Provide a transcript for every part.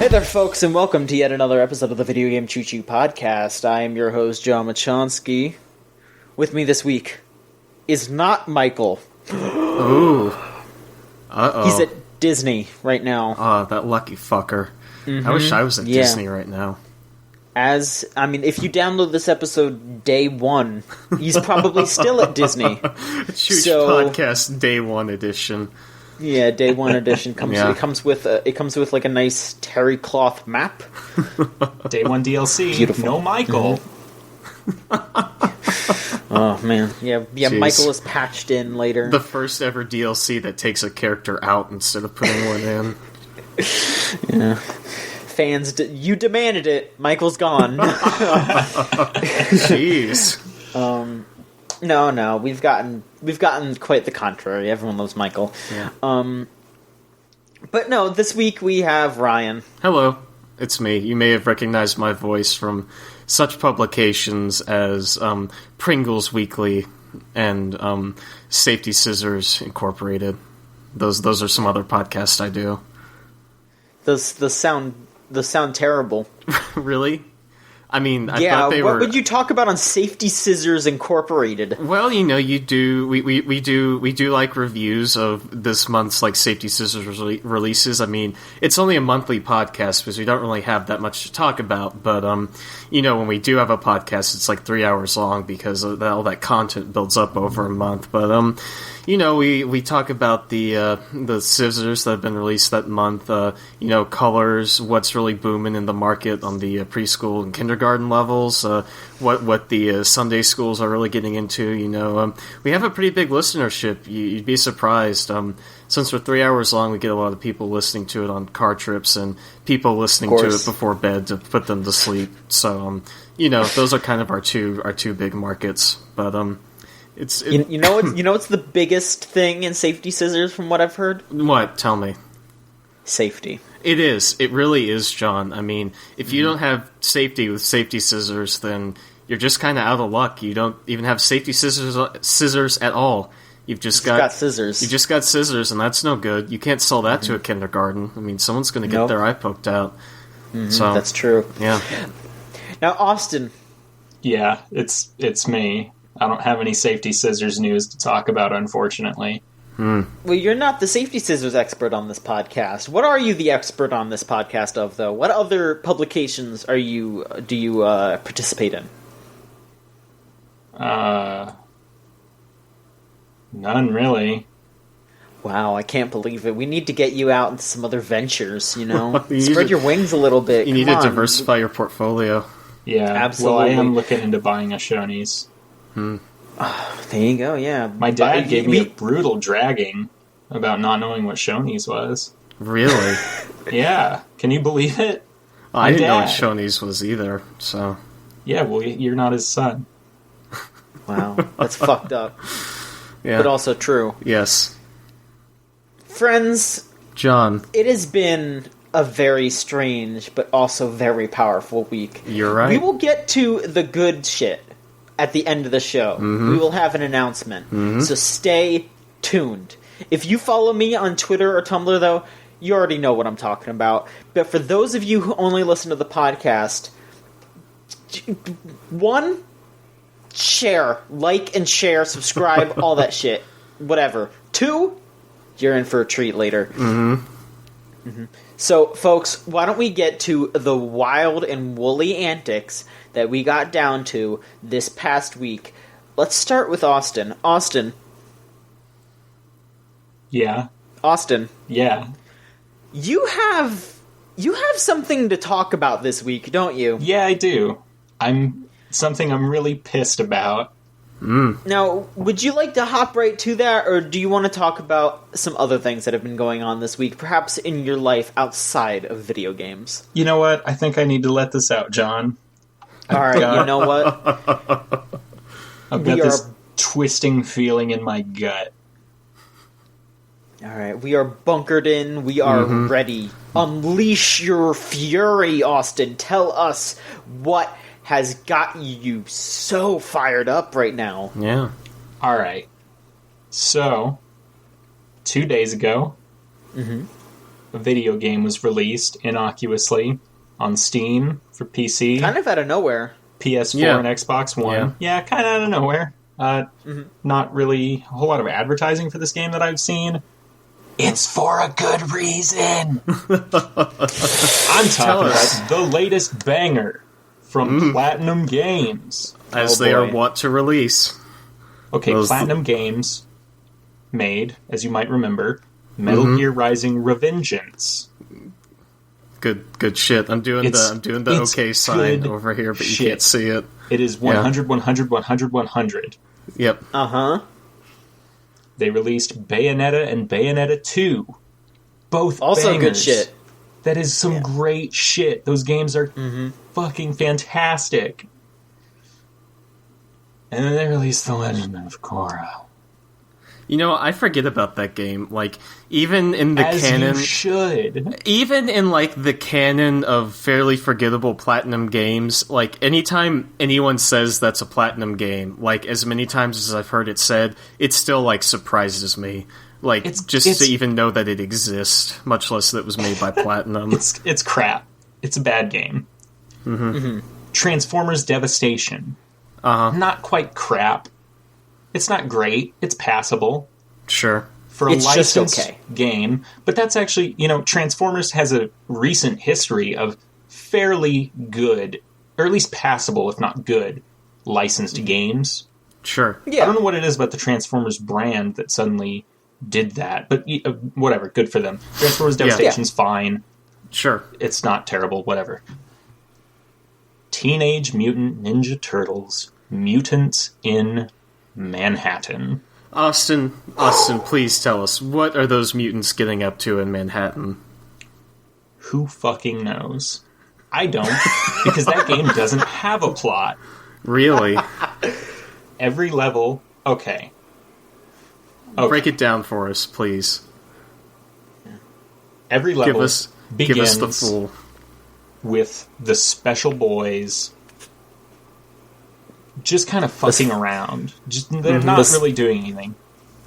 Hey there, folks, and welcome to yet another episode of the Video Game Choo Choo Podcast. I am your host, John Machonsky. With me this week is not Michael. Ooh. Uh-oh. He's at Disney right now. Oh, that lucky fucker. I wish I was at Disney right now. If you download this episode day one, he's probably still at Disney. Choo Choo Podcast Day 1 edition. Yeah, Day 1 edition It comes with like a nice terry cloth map. Day 1 DLC. Beautiful. No Michael. Oh man, yeah. Jeez. Michael is patched in later. The first ever DLC that takes a character out instead of putting one in. Yeah. Fans, you demanded it. Michael's gone. Jeez. No, we've gotten quite the contrary. Everyone loves Michael. Yeah. But no, this week we have Ryan. Hello, it's me. You may have recognized my voice from such publications as Pringles Weekly and Safety Scissors Incorporated. Those are some other podcasts I do. Those sound terrible. Really? I mean, I yeah, thought they what were... would you talk about on Safety Scissors Incorporated? Well, you know, you do. We do like reviews of this month's like Safety Scissors releases. I mean, it's only a monthly podcast because we don't really have that much to talk about. But you know, when we do have a podcast, it's like 3 hours long because all that content builds up over a month. But you know, we talk about the scissors that have been released that month. You know, colors, what's really booming in the market on the preschool and kindergarten levels. What the Sunday schools are really getting into. You know, we have a pretty big listenership. You'd be surprised. Since we're 3 hours long, we get a lot of people listening to it on car trips and people listening to it before bed to put them to sleep. So, you know, those are kind of our two big markets. But You know what's the biggest thing in Safety Scissors from what I've heard? What? Tell me. Safety. It is. It really is, John. I mean, if you don't have safety with Safety Scissors, then you're just kind of out of luck. You don't even have Safety Scissors at all. You've just got scissors. You just got scissors, and that's no good. You can't sell that to a kindergarten. I mean, someone's going to get their eye poked out. So That's true. Yeah. Now, Austin. Yeah, it's me. I don't have any Safety Scissors news to talk about, unfortunately. Well, you're not the Safety Scissors expert on this podcast. What are you the expert on this podcast of, though? What other publications do you participate in? None, really. Wow, I can't believe it. We need to get you out into some other ventures, you know? Spread your wings a little bit. You need to diversify your portfolio. Yeah, absolutely. Well, I am looking into buying a Shoney's. There you go, yeah. My dad gave me a brutal dragging about not knowing what Shoney's was. Really? Yeah. Can you believe it? I didn't know what Shoney's was either, so... Yeah, well, you're not his son. Wow, that's fucked up. Yeah. But also true. Yes. Friends... John. It has been a very strange, but also very powerful week. You're right. We will get to the good shit at the end of the show. Mm-hmm. We will have an announcement. So stay tuned. If you follow me on Twitter or Tumblr, though, you already know what I'm talking about. But for those of you who only listen to the podcast, 1, share, like and share, subscribe, all that shit. Whatever. 2, you're in for a treat later. So, folks, why don't we get to the wild and woolly antics that we got down to this past week. Let's start with Austin. Austin. Yeah. Austin. Yeah. You have something to talk about this week, don't you? Yeah, I do. Something I'm really pissed about. Now, would you like to hop right to that, or do you want to talk about some other things that have been going on this week, perhaps in your life outside of video games? You know what? I think I need to let this out, John. Alright, you know what? I've got this twisting feeling in my gut. Alright, we are bunkered in, we are ready. Unleash your fury, Austin. Tell us what has got you so fired up right now. Yeah. Alright. So, 2 days ago, a video game was released innocuously on Steam for PC. Kind of out of nowhere. PS4 and Xbox One. Yeah, kind of out of nowhere. Not really a whole lot of advertising for this game that I've seen. It's for a good reason. I'm talking about the latest banger from Platinum Games. As they are wont to release. Okay, Platinum Games made, as you might remember, Metal Gear Rising Revengeance. Good shit. I'm doing the okay sign over here, but you can't see it. It is 100, 100, 100, 100. Yep. Uh-huh. They released Bayonetta and Bayonetta 2. Both also bangers. Good shit. That is some great shit. Those games are fucking fantastic. And then they released The Legend of Korra. You know, I forget about that game. Like, even in the canon... As you should. Even in, like, the canon of fairly forgettable Platinum games, like, anytime anyone says that's a Platinum game, like, as many times as I've heard it said, it still, like, surprises me. Like, it's to even know that it exists, much less that it was made by Platinum. It's crap. It's a bad game. Transformers Devastation. Not quite crap. It's not great. It's passable. Sure. For a licensed game. But that's actually, Transformers has a recent history of fairly good, or at least passable, if not good, licensed games. Sure. Yeah. I don't know what it is about the Transformers brand that suddenly did that, but whatever, good for them. Transformers Devastation's fine. Sure. It's not terrible, whatever. Teenage Mutant Ninja Turtles, Mutants in Manhattan. Austin, please tell us, what are those mutants getting up to in Manhattan? Who fucking knows? I don't, because that game doesn't have a plot. Really? Every level... Okay. Break it down for us, please. Every level give us the full... with the special boys... just kind of fucking around. They're not really doing anything.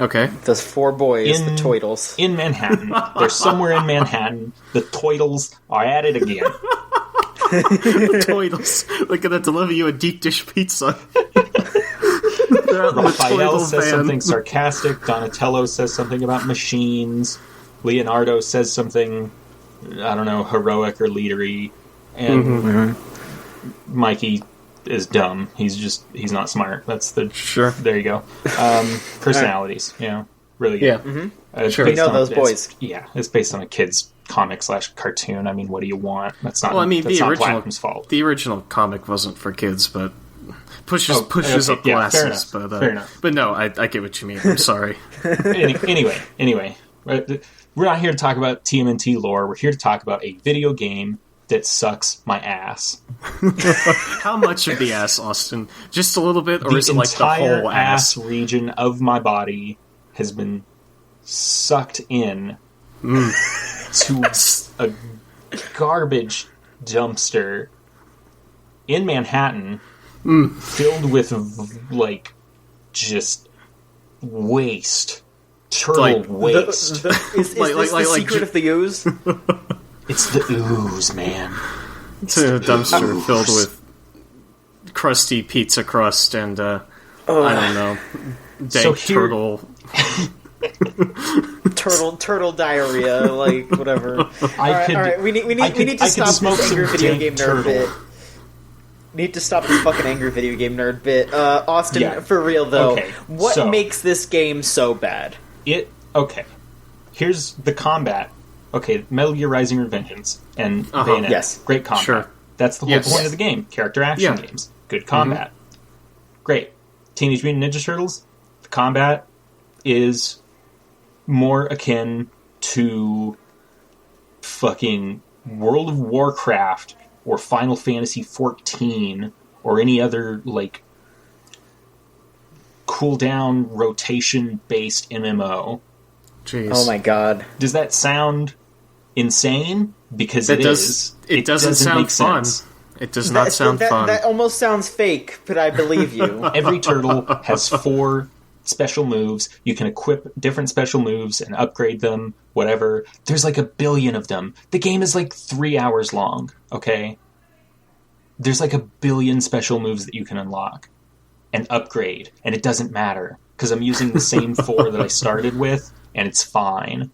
Okay. Those four boys, the Toidles. In Manhattan. They're somewhere in Manhattan. The Toidles are at it again. The Toidles. They're going to deliver you a deep dish pizza. Raphael says something sarcastic. Donatello says something about machines. Leonardo says something, I don't know, heroic or leadery. And Mikey is dumb. He's not smart. That's the... Sure. There you go. Personalities. Really good. Yeah. Mm-hmm. Sure. We know those boys. It's based on a kid's comic/cartoon. I mean, what do you want? That's not. Well, I mean, that's the not original Platinum's fault. The original comic wasn't for kids, but pushes up glasses. Fair enough. But no, I get what you mean. I'm sorry. Anyway, we're not here to talk about TMNT lore. We're here to talk about a video game that sucks my ass. How much of the ass, Austin? Just a little bit, or is it like the whole ass? Region of my body has been sucked in to a garbage dumpster in Manhattan filled with just waste. Turtle waste. Is this the secret of the ooze? It's the ooze, man. It's a dumpster filled with crusty pizza crust and, I don't know, dank turtle. turtle diarrhea, whatever. All right. We need to stop this angry video game nerd bit. Need to stop this fucking angry video game nerd bit. Austin, for real though, what makes this game so bad? Here's the combat. Okay, Metal Gear Rising Revengeance and Bayonetta. Yes. Great combat. Sure. That's the whole point of the game. Character action games. Good combat. Great. Teenage Mutant Ninja Turtles, the combat is more akin to fucking World of Warcraft or Final Fantasy XIV or any other, cooldown rotation-based MMO. Jeez. Oh my god. Does that sound insane? Because it doesn't sound fun. Sense. It does not sound fun. That almost sounds fake, but I believe you. Every turtle has 4 special moves. You can equip different special moves and upgrade them, whatever. There's like 1 billion of them. The game is like 3 hours long, okay? There's like 1 billion special moves that you can unlock and upgrade, and it doesn't matter because I'm using the same 4 that I started with, and it's fine.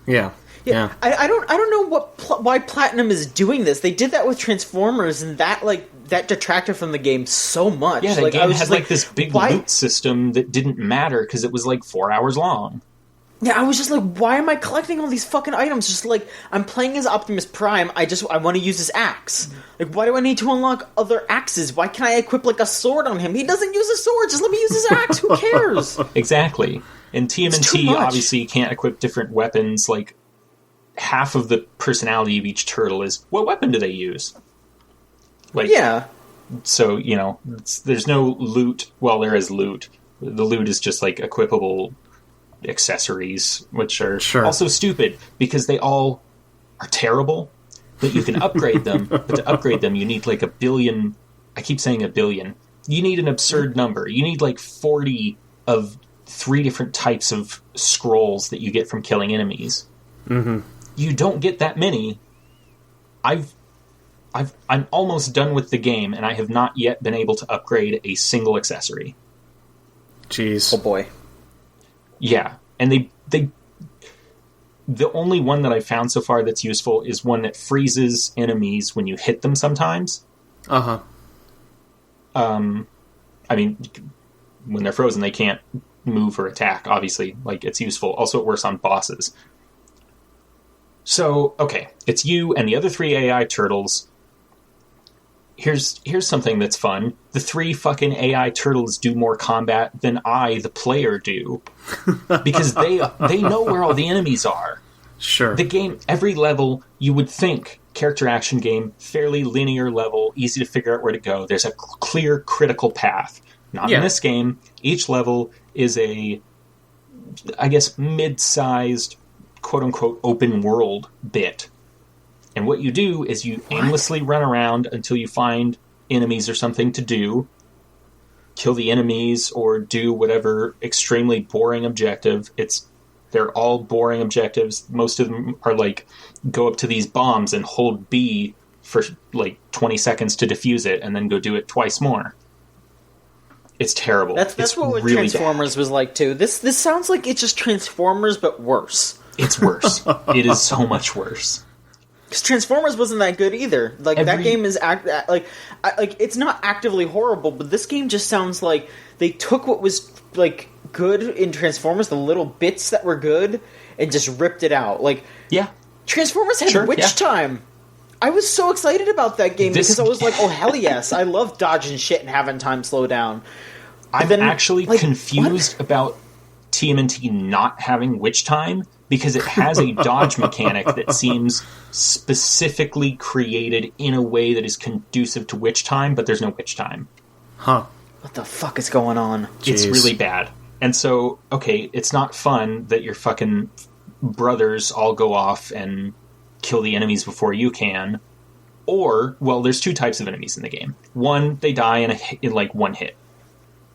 Yeah. I don't know why Platinum is doing this. They did that with Transformers, and that detracted from the game so much. Yeah, the game had like this big loot system that didn't matter because it was like 4 hours long. Yeah, I was just like, why am I collecting all these fucking items? Just like, I'm playing as Optimus Prime, I want to use his axe. Like, why do I need to unlock other axes? Why can't I equip like a sword on him? He doesn't use a sword, just let me use his axe, who cares? Exactly. In TMNT, obviously you can't equip different weapons, like, half of the personality of each turtle is, what weapon do they use? Like, yeah. So, you know, there's no loot. Well, there is loot. The loot is just, like, equipable accessories, which are also stupid, because they all are terrible, but you can upgrade them. But to upgrade them, you need, like, 1 billion... I keep saying 1 billion. You need an absurd number. You need, like, 40 of 3 different types of scrolls that you get from killing enemies. Mm-hmm. You don't get that many. I'm almost done with the game, and I have not yet been able to upgrade a single accessory. Jeez. Oh boy. Yeah, and they the only one that I've found so far that's useful is one that freezes enemies when you hit them sometimes. Uh-huh. I mean, when they're frozen, they can't move or attack, obviously. Like, it's useful. Also, it works on bosses. So, okay, it's you and the other 3 AI turtles. Here's something that's fun. The 3 fucking AI turtles do more combat than I, the player, do. Because they know where all the enemies are. Sure. The game, every level, you would think, character action game, fairly linear level, easy to figure out where to go. There's a clear, critical path. Not in this game. Each level is a, I guess, mid-sized, quote-unquote open world bit. And what you do is you aimlessly run around until you find enemies or something to do, kill the enemies, or do whatever extremely boring objective. They're all boring objectives. Most of them are like, go up to these bombs and hold B for like 20 seconds to defuse it, and then go do it twice more. It's terrible. That's what really Transformers was like too. This sounds like it's just Transformers but worse. It's worse. It is so much worse. Because Transformers wasn't that good either. Like, that game is it's not actively horrible, but this game just sounds like they took what was like good in Transformers, the little bits that were good, and just ripped it out. Like, yeah, Transformers had Witch Time. I was so excited about that game because I was like, oh hell yes, I love dodging shit and having time slow down. I'm actually confused about TMNT not having Witch Time, because it has a dodge mechanic that seems specifically created in a way that is conducive to Witch Time, but there's no Witch Time. Huh. What the fuck is going on? Jeez. It's really bad. And so, okay, it's not fun that your fucking brothers all go off and kill the enemies before you can. Or, well, there's 2 types of enemies in the game. One, they die in like 1 hit.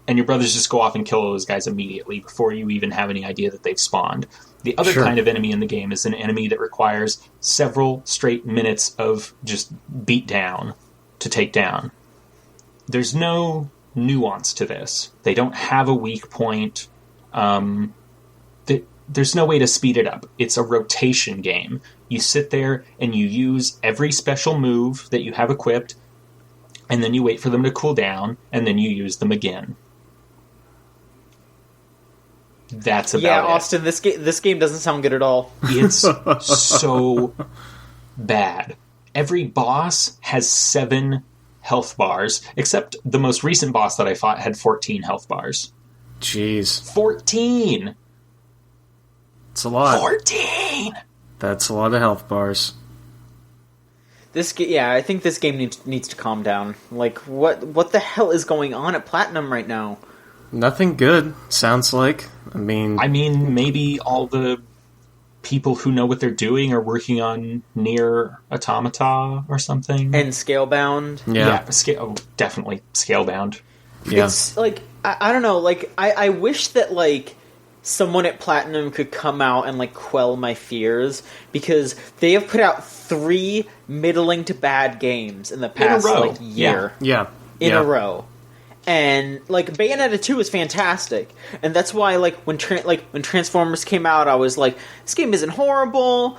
And your brothers just go off and kill those guys immediately before you even have any idea that they've spawned. The other kind of enemy in the game is an enemy that requires several straight minutes of just beat down to take down. There's no nuance to this. They don't have a weak point. There's no way to speed it up. It's a rotation game. You sit there and you use every special move that you have equipped, and then you wait for them to cool down, and then you use them again. That's about it. Yeah, Austin, this game doesn't sound good at all. It's so bad. Every boss has 7 health bars, except the most recent boss that I fought had 14 health bars. Jeez. 14! It's a lot. 14! That's a lot of health bars. I think this game needs to calm down. Like, what the hell is going on at Platinum right now? Nothing good, sounds like. I mean, maybe all the people who know what they're doing are working on Nier Automata or something. And Scalebound. Yeah. Definitely Scalebound. It's like I don't know. Like I wish that like someone at Platinum could come out and like quell my fears, because they have put out 3 middling to bad games in the past like year. In a row. And like Bayonetta 2 is fantastic, and that's why like when Transformers came out, I was like, this game isn't horrible.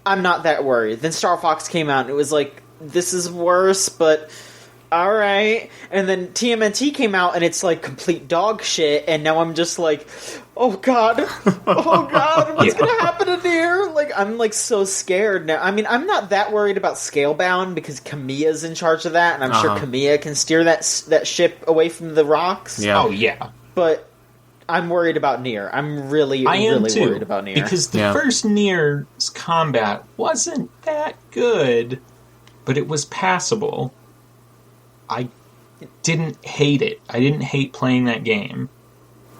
I'm not that worried. Then Star Fox came out, and it was like, this is worse, but all right. And then TMNT came out, and it's like complete dog shit. And now I'm just like, oh god, what's gonna happen in here? Like I'm like so scared now. I mean, I'm not that worried about Scalebound because Kamiya's in charge of that, and I'm sure Kamiya can steer that ship away from the rocks. Yeah. Oh yeah. But I'm worried about Nier. I'm really worried about Nier, because the first Nier's combat wasn't that good, but it was passable. I didn't hate it. I didn't hate playing that game.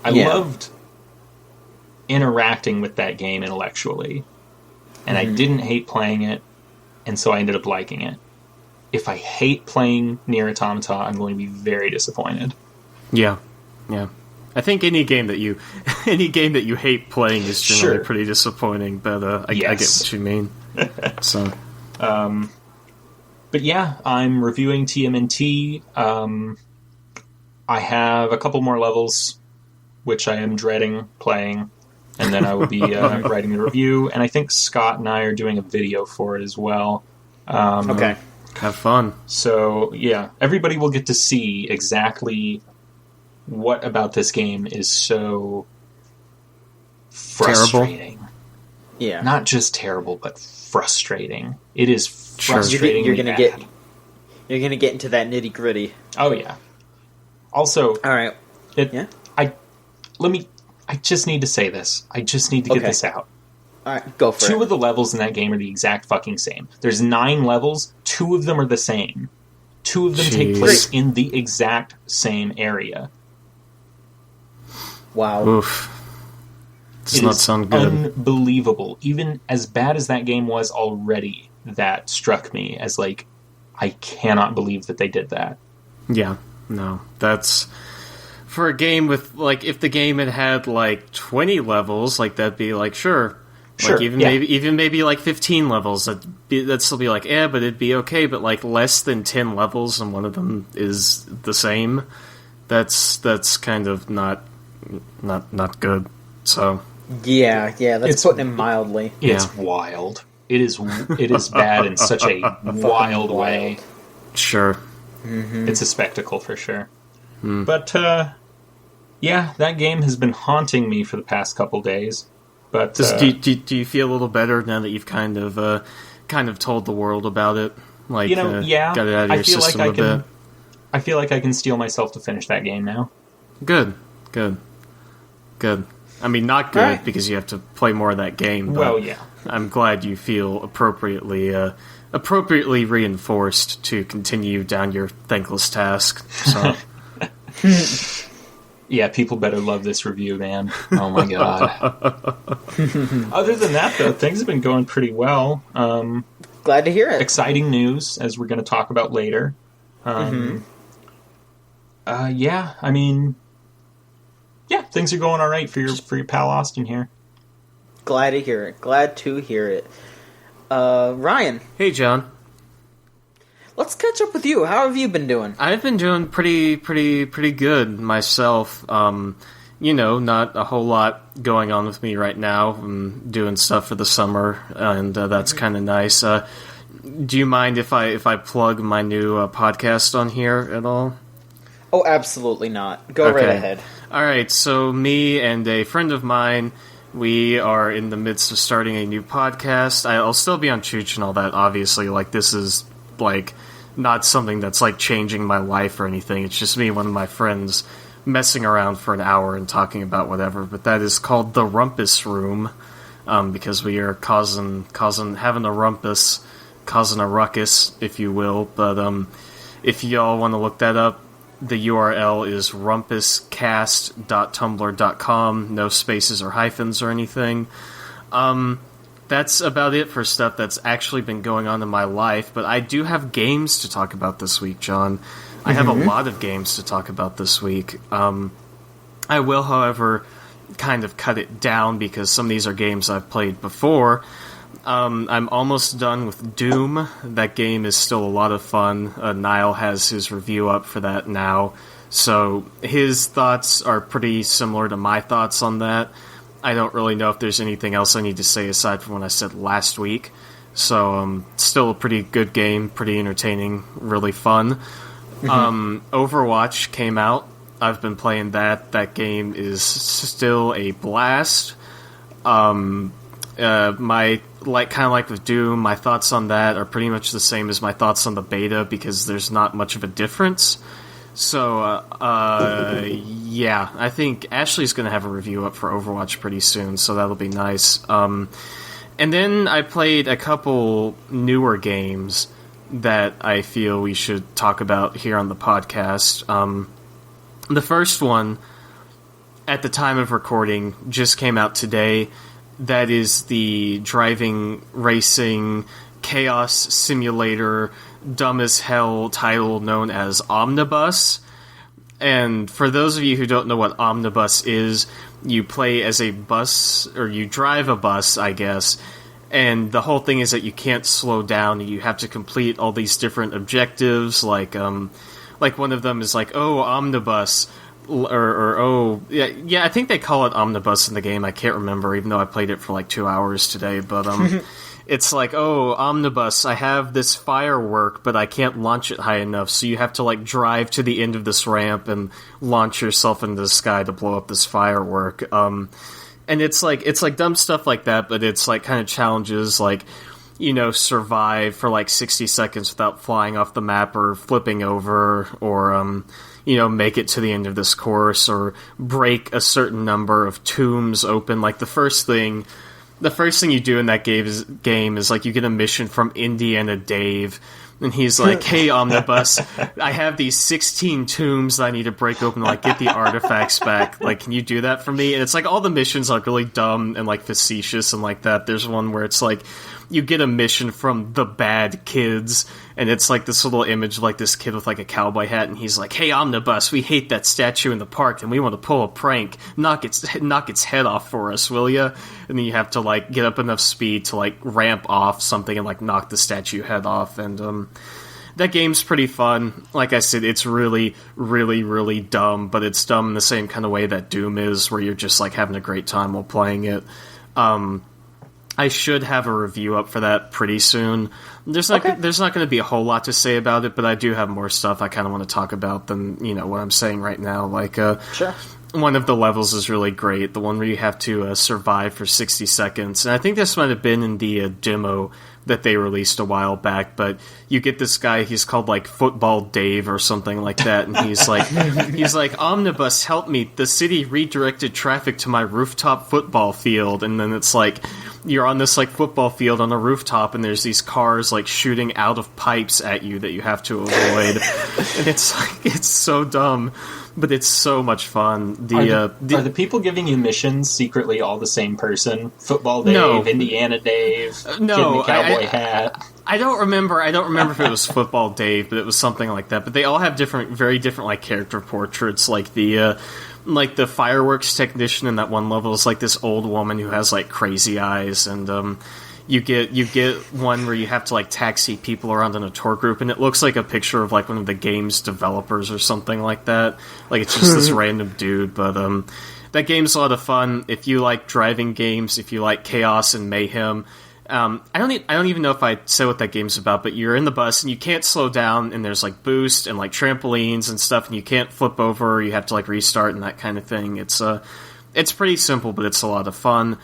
I loved interacting with that game intellectually, and I didn't hate playing it, and so I ended up liking it. If I hate playing Nier Automata, I'm going to be very disappointed. Yeah. I think any game that you hate playing is generally pretty disappointing, but I get what you mean. So, but yeah, I'm reviewing TMNT. I have a couple more levels, which I am dreading playing, and then I will be writing the review. And I think Scott and I are doing a video for it as well. Okay, have fun. So yeah, everybody will get to see exactly what about this game is so frustrating. Terrible. Yeah, not just terrible, but frustrating. It is frustrating. You're gonna get into that nitty gritty. Oh yeah. Also, all right. I just need to say this. I just need to get this out. All right, go for it. 2 of the levels in that game are the exact fucking same. There's 9 levels. 2 of them are the same. 2 of them take place in the exact same area. Wow. Oof. Does not sound good. Unbelievable. Even as bad as that game was already, that struck me as like, I cannot believe that they did that. Yeah. No. That's... For a game with, like, if the game had like 20 levels, like, that'd be like, sure. Like, even maybe like 15 levels, that'd still be like, but it'd be okay. But like less than 10 levels and one of them is the same, that's kind of not good. So yeah, that's putting it mildly. It's wild. It is bad in such a wild way. Sure. Mm-hmm. It's a spectacle for sure. But yeah, that game has been haunting me for the past couple days. But do you feel a little better now that you've kind of told the world about it? Like, got it out of your system a bit. I feel like I can steel myself to finish that game now. Good. I mean, not good because you have to play more of that game. But well, yeah. I'm glad you feel appropriately reinforced to continue down your thankless task. So. Yeah, people better love this review, man. Oh my god. Other than that, though, things have been going pretty well. Glad to hear it. Exciting news, as we're going to talk about later. Yeah, I mean, yeah, things are going all right for your pal Austin here. Glad to hear it. Ryan. Hey, John. Let's catch up with you. How have you been doing? I've been doing pretty good myself. Not a whole lot going on with me right now. I'm doing stuff for the summer, and that's kind of nice. Do you mind if I plug my new podcast on here at all? Oh, absolutely not. Go right ahead. All right, so me and a friend of mine, we are in the midst of starting a new podcast. I'll still be on Chooch and all that, obviously. Like, this is, like, not something that's, like, changing my life or anything. It's just me and one of my friends messing around for an hour and talking about whatever. But that is called The Rumpus Room, because we are having a rumpus, causing a ruckus, if you will. But if y'all want to look that up, the URL is rumpuscast.tumblr.com. No spaces or hyphens or anything. that's about it for stuff that's actually been going on in my life, but I do have games to talk about this week, John. I have a lot of games to talk about this week. I will, however, kind of cut it down because some of these are games I've played before. I'm almost done with Doom. That game is still a lot of fun. Niall has his review up for that now. So his thoughts are pretty similar to my thoughts on that. I don't really know if there's anything else I need to say aside from what I said last week. So still a pretty good game, pretty entertaining, really fun. Overwatch came out. I've been playing that. That game is still a blast. Like with Doom, my thoughts on that are pretty much the same as my thoughts on the beta because there's not much of a difference. So, yeah, I think Ashley's going to have a review up for Overwatch pretty soon, so that'll be nice. And then I played a couple newer games that I feel we should talk about here on the podcast. The first one, at the time of recording, just came out today. That is the driving, racing, chaos simulator, dumb as hell title known as Omnibus. And for those of you who don't know what Omnibus is, you play as a bus, or you drive a bus, I guess, and the whole thing is that you can't slow down, and you have to complete all these different objectives, like one of them is like, oh, Omnibus, I think they call it Omnibus in the game, I can't remember, even though I played it for like 2 hours today, but it's like, oh, Omnibus, I have this firework, but I can't launch it high enough, so you have to like drive to the end of this ramp and launch yourself into the sky to blow up this firework. And it's like dumb stuff like that, but it's like kind of challenges like, you know, survive for like 60 seconds without flying off the map or flipping over, or you know, make it to the end of this course, or break a certain number of tombs open. Like the first thing you do in that game is like you get a mission from Indiana Dave, and he's like, hey, Omnibus, I have these 16 tombs that I need to break open to like get the artifacts back. Like, can you do that for me? And it's like all the missions are really dumb and like facetious and like that. There's one where it's like you get a mission from the bad kids, and it's like this little image of like this kid with like a cowboy hat, and he's like, hey, Omnibus, we hate that statue in the park, and we want to pull a prank. Knock its head off for us, will ya? And then you have to like get up enough speed to like ramp off something and like knock the statue head off, and that game's pretty fun. Like I said, it's really, really, really dumb, but it's dumb in the same kind of way that Doom is, where you're just like having a great time while playing it. I should have a review up for that pretty soon. There's not going to be a whole lot to say about it, but I do have more stuff I kind of want to talk about than, you know, what I'm saying right now. Like, sure. One of the levels is really great, the one where you have to survive for 60 seconds. And I think this might have been in the demo that they released a while back, but you get this guy, he's called like Football Dave or something like that, and he's like, Omnibus, help me, the city redirected traffic to my rooftop football field. And then it's like, you're on this like football field on a rooftop, and there's these cars like shooting out of pipes at you that you have to avoid. And it's like, it's so dumb, but it's so much fun. Are the people giving you missions secretly all the same person? Football Dave, no. Indiana Dave, no, Kid in the cowboy hat. I don't remember if it was Football Dave, but it was something like that. But they all have very different like character portraits. Like the fireworks technician in that one level is like this old woman who has like crazy eyes, and you get one where you have to like taxi people around in a tour group, and it looks like a picture of like one of the game's developers or something like that. Like it's just this random dude, but that game's a lot of fun. If you like driving games, if you like chaos and mayhem. I don't even know if I said what that game's about, but you're in the bus and you can't slow down, and there's like boost and like trampolines and stuff, and you can't flip over, you have to like restart and that kind of thing. It's pretty simple, but it's a lot of fun.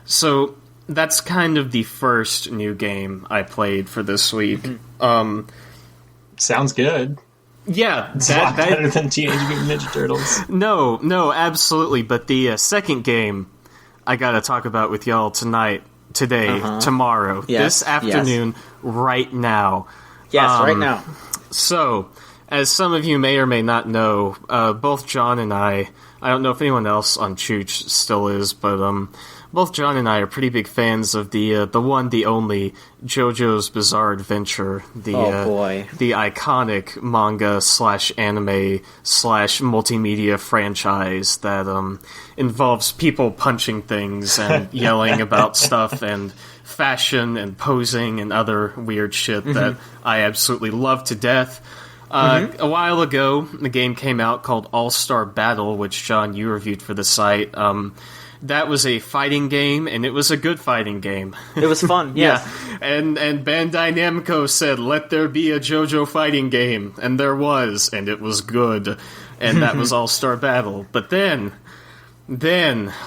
So that's kind of the first new game I played for this week. Sounds good. Yeah, it's a lot better than Teenage Mutant Ninja Turtles. No, absolutely. But the second game I gotta talk about with y'all today, tomorrow, this afternoon, right now. Yes, right now. So, as some of you may or may not know, both John and I don't know if anyone else on Chooch still is, but both John and I are pretty big fans of the one, the only JoJo's Bizarre Adventure, the iconic manga / anime / multimedia franchise that involves people punching things and yelling about stuff and fashion and posing and other weird shit that I absolutely love to death. A while ago, the game came out called All-Star Battle, which, John, you reviewed for the site. That was a fighting game, and it was a good fighting game. It was fun, yeah. And Bandai Namco said, let there be a JoJo fighting game, and there was, and it was good. And that was All-Star Battle. But then it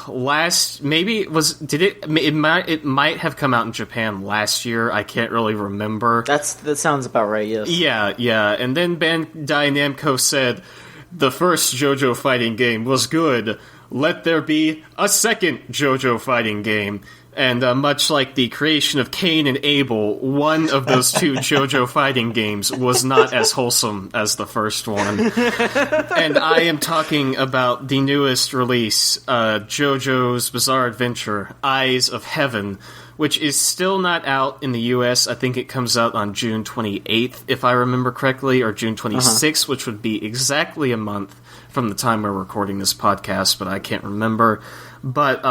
might have come out in Japan last year. I can't really remember. That sounds about right, yes. Yeah. And then Bandai Namco said the first JoJo fighting game was good. Let there be a second JoJo fighting game. And much like the creation of Cain and Abel, one of those two JoJo fighting games was not as wholesome as the first one. And I am talking about the newest release, JoJo's Bizarre Adventure, Eyes of Heaven, which is still not out in the US. I think it comes out on June 28th, if I remember correctly, or June 26th, which would be exactly a month from the time we're recording this podcast, but I can't remember. But,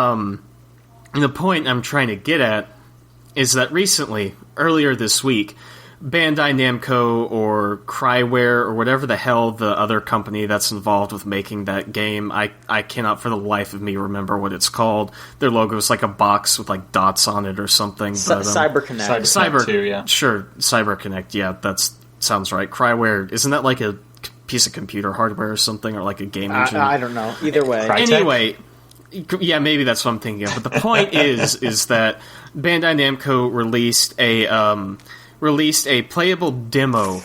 the point I'm trying to get at is that recently, earlier this week, Bandai Namco or Cryware or whatever the hell the other company that's involved with making that game, I cannot for the life of me remember what it's called. Their logo is like a box with like dots on it or something. CyberConnect. CyberConnect too, yeah. Sure, CyberConnect, yeah, that sounds right. Cryware, isn't that like a piece of computer hardware or something, or like a game engine? I don't know. Either way. Crytek? Anyway... Yeah, maybe that's what I'm thinking of. But the point is that Bandai Namco released a playable demo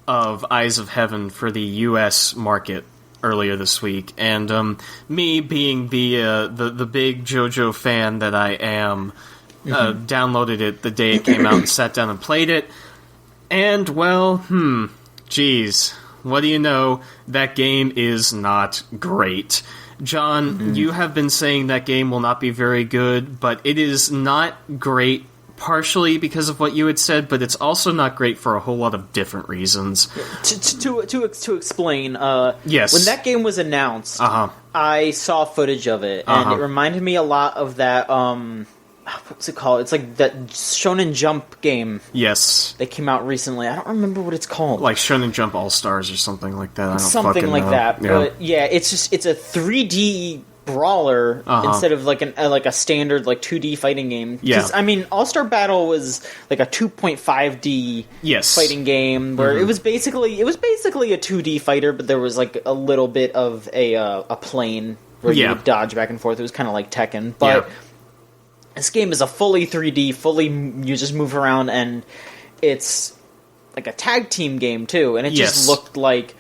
of Eyes of Heaven for the U.S. market earlier this week, and me being the big JoJo fan that I am, downloaded it the day it came out and sat down and played it. And well, geez, what do you know? That game is not great. John, you have been saying that game will not be very good, but it is not great partially because of what you had said, but it's also not great for a whole lot of different reasons. To explain, yes. When that game was announced, I saw footage of it, and it reminded me a lot of that, what's it called? It's like that Shonen Jump game. Yes. That came out recently. I don't remember what it's called. Like Shonen Jump All-Stars or something like that. I don't something like know. that. Yeah. But yeah, it's a 3D brawler instead of like a standard like 2D fighting game. Yeah. I mean, All-Star Battle was like a 2.5D fighting game where it was basically a 2D fighter, but there was like a little bit of a plane where you would dodge back and forth. It was kind of like Tekken, but this game is a fully 3D, you just move around, and it's like a tag team game too, and it just looked like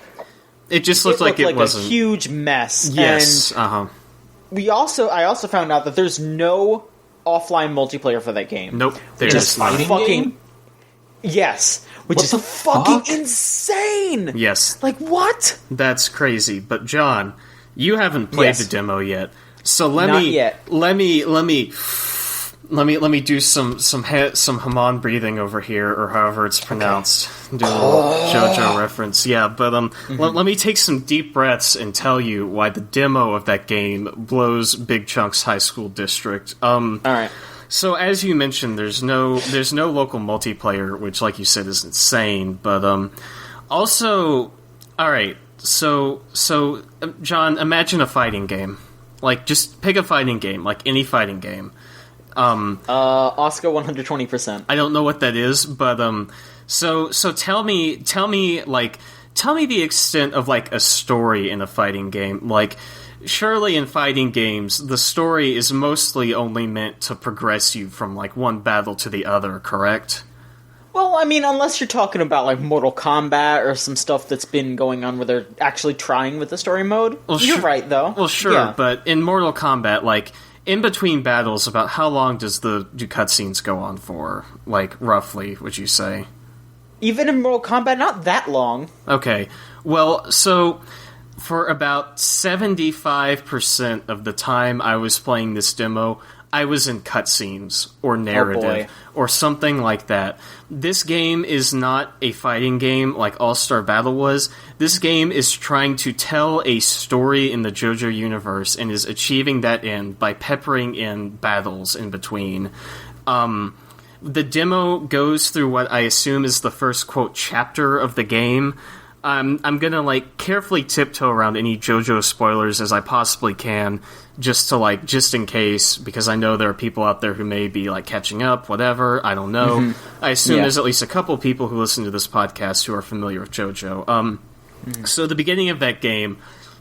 it looked like a huge mess. Yes, and I also found out that there's no offline multiplayer for that game. Nope, there's fighting game. Yes, which is fucking insane. Yes, like what? That's crazy. But John, you haven't played the demo yet, so let me do some Haman breathing over here, or however it's pronounced. Do a little JoJo reference. Yeah, but let me take some deep breaths and tell you why the demo of that game blows Big Chunk's high school district. All right. So as you mentioned, there's no local multiplayer, which, like you said, is insane. But also, all right. So John, imagine a fighting game. Like, just pick a fighting game, like any fighting game. Oscar 120%. I don't know what that is, but so tell me the extent of like a story in a fighting game. Like, surely in fighting games, the story is mostly only meant to progress you from like one battle to the other, correct? Well, I mean, unless you're talking about like Mortal Kombat or some stuff that's been going on where they're actually trying with the story mode. Well, you're right, though. Well, sure, but in Mortal Kombat, like, in between battles, about how long do cutscenes go on for? Like, roughly, would you say? Even in Mortal Kombat, not that long. Okay. Well, so for about 75% of the time I was playing this demo, I was in cutscenes or narrative or something like that. This game is not a fighting game like All-Star Battle was. This game is trying to tell a story in the JoJo universe and is achieving that end by peppering in battles in between. The demo goes through what I assume is the first, quote, chapter of the game. I'm gonna, carefully tiptoe around any JoJo spoilers as I possibly can, just in case, because I know there are people out there who may be, catching up, whatever, I don't know. Mm-hmm. I assume there's at least a couple people who listen to this podcast who are familiar with JoJo. So the beginning of that game,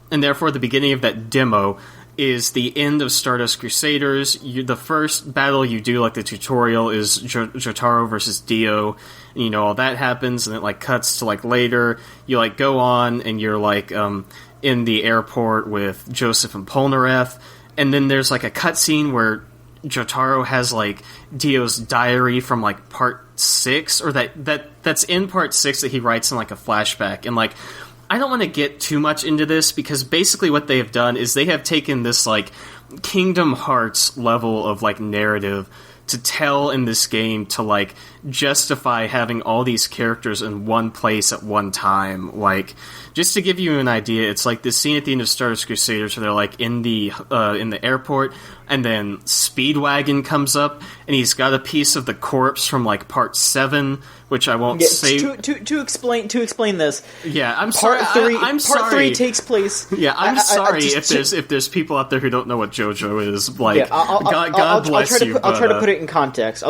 and therefore the beginning of that demo, is the end of Stardust Crusaders. The first battle you do, the tutorial, is Jotaro versus Dio, and all that happens, and it cuts to later. You go on, and you're in the airport with Joseph and Polnareff, and then there's a cutscene where Jotaro has Dio's diary from part 6, or that's in part 6 that he writes in a flashback, and I don't want to get too much into this, because basically what they have done is they have taken this, Kingdom Hearts level of, narrative to tell in this game to, justify having all these characters in one place at one time. Just to give you an idea, it's this scene at the end of Stardust Crusaders where they're, in the airport, and then Speedwagon comes up, and he's got a piece of the corpse from, part 7, which I won't say. To explain this. Yeah, I'm sorry. I'm sorry. Part 3 takes place. Yeah, I'm sorry if there's people out there who don't know what JoJo is. God bless you. I'll try to put it in context.